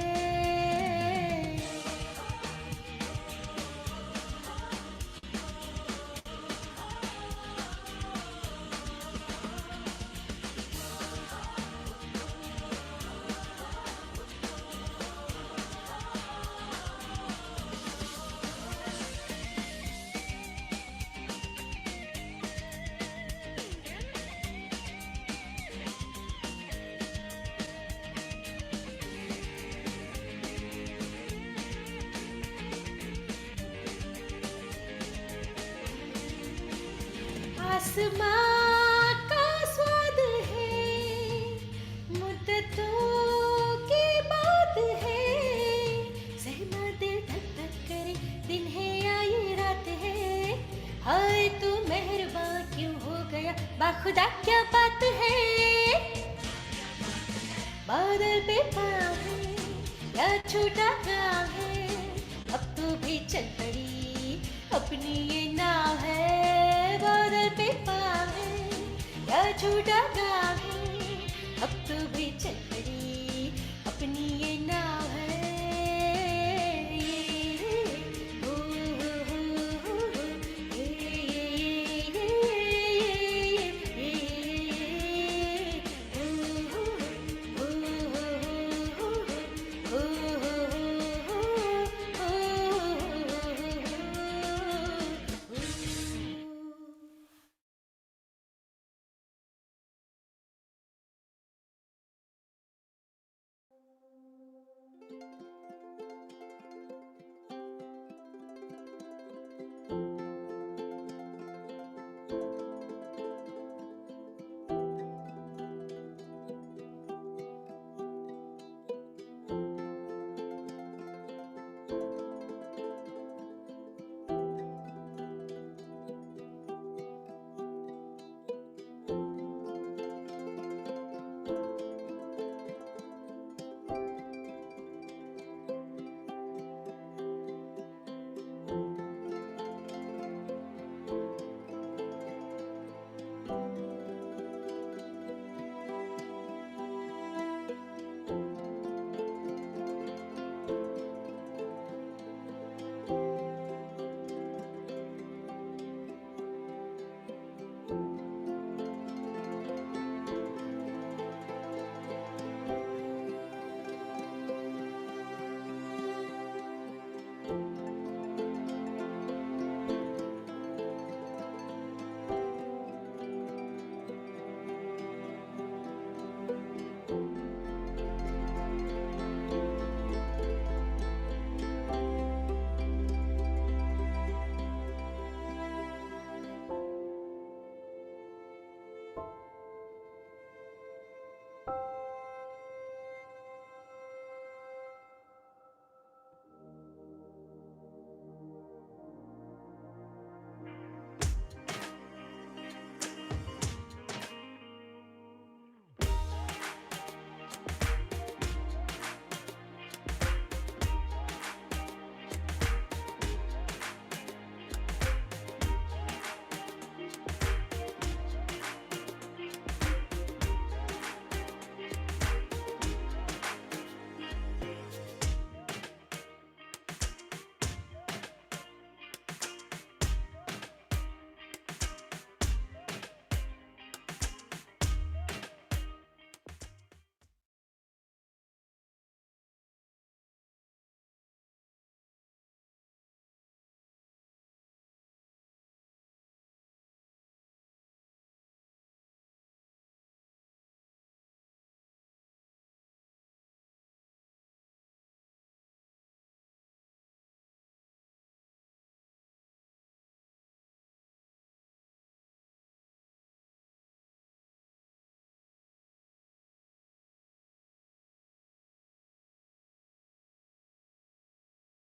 आसमां का स्वाद है, मुद्दतों के बाद है, सहमा दिल धक धक करे, दिन है या ये रात है, हाय तू मेहरबान क्यों हो गया, बाखुदा क्या बात है, बादल पे पाँव है या छोटा गाँव है, अब तो भी चल पड़ी अपनी ये नाव है, बादल पे पाँव है या छोटा गाँव है, अब तो भी चल पड़ी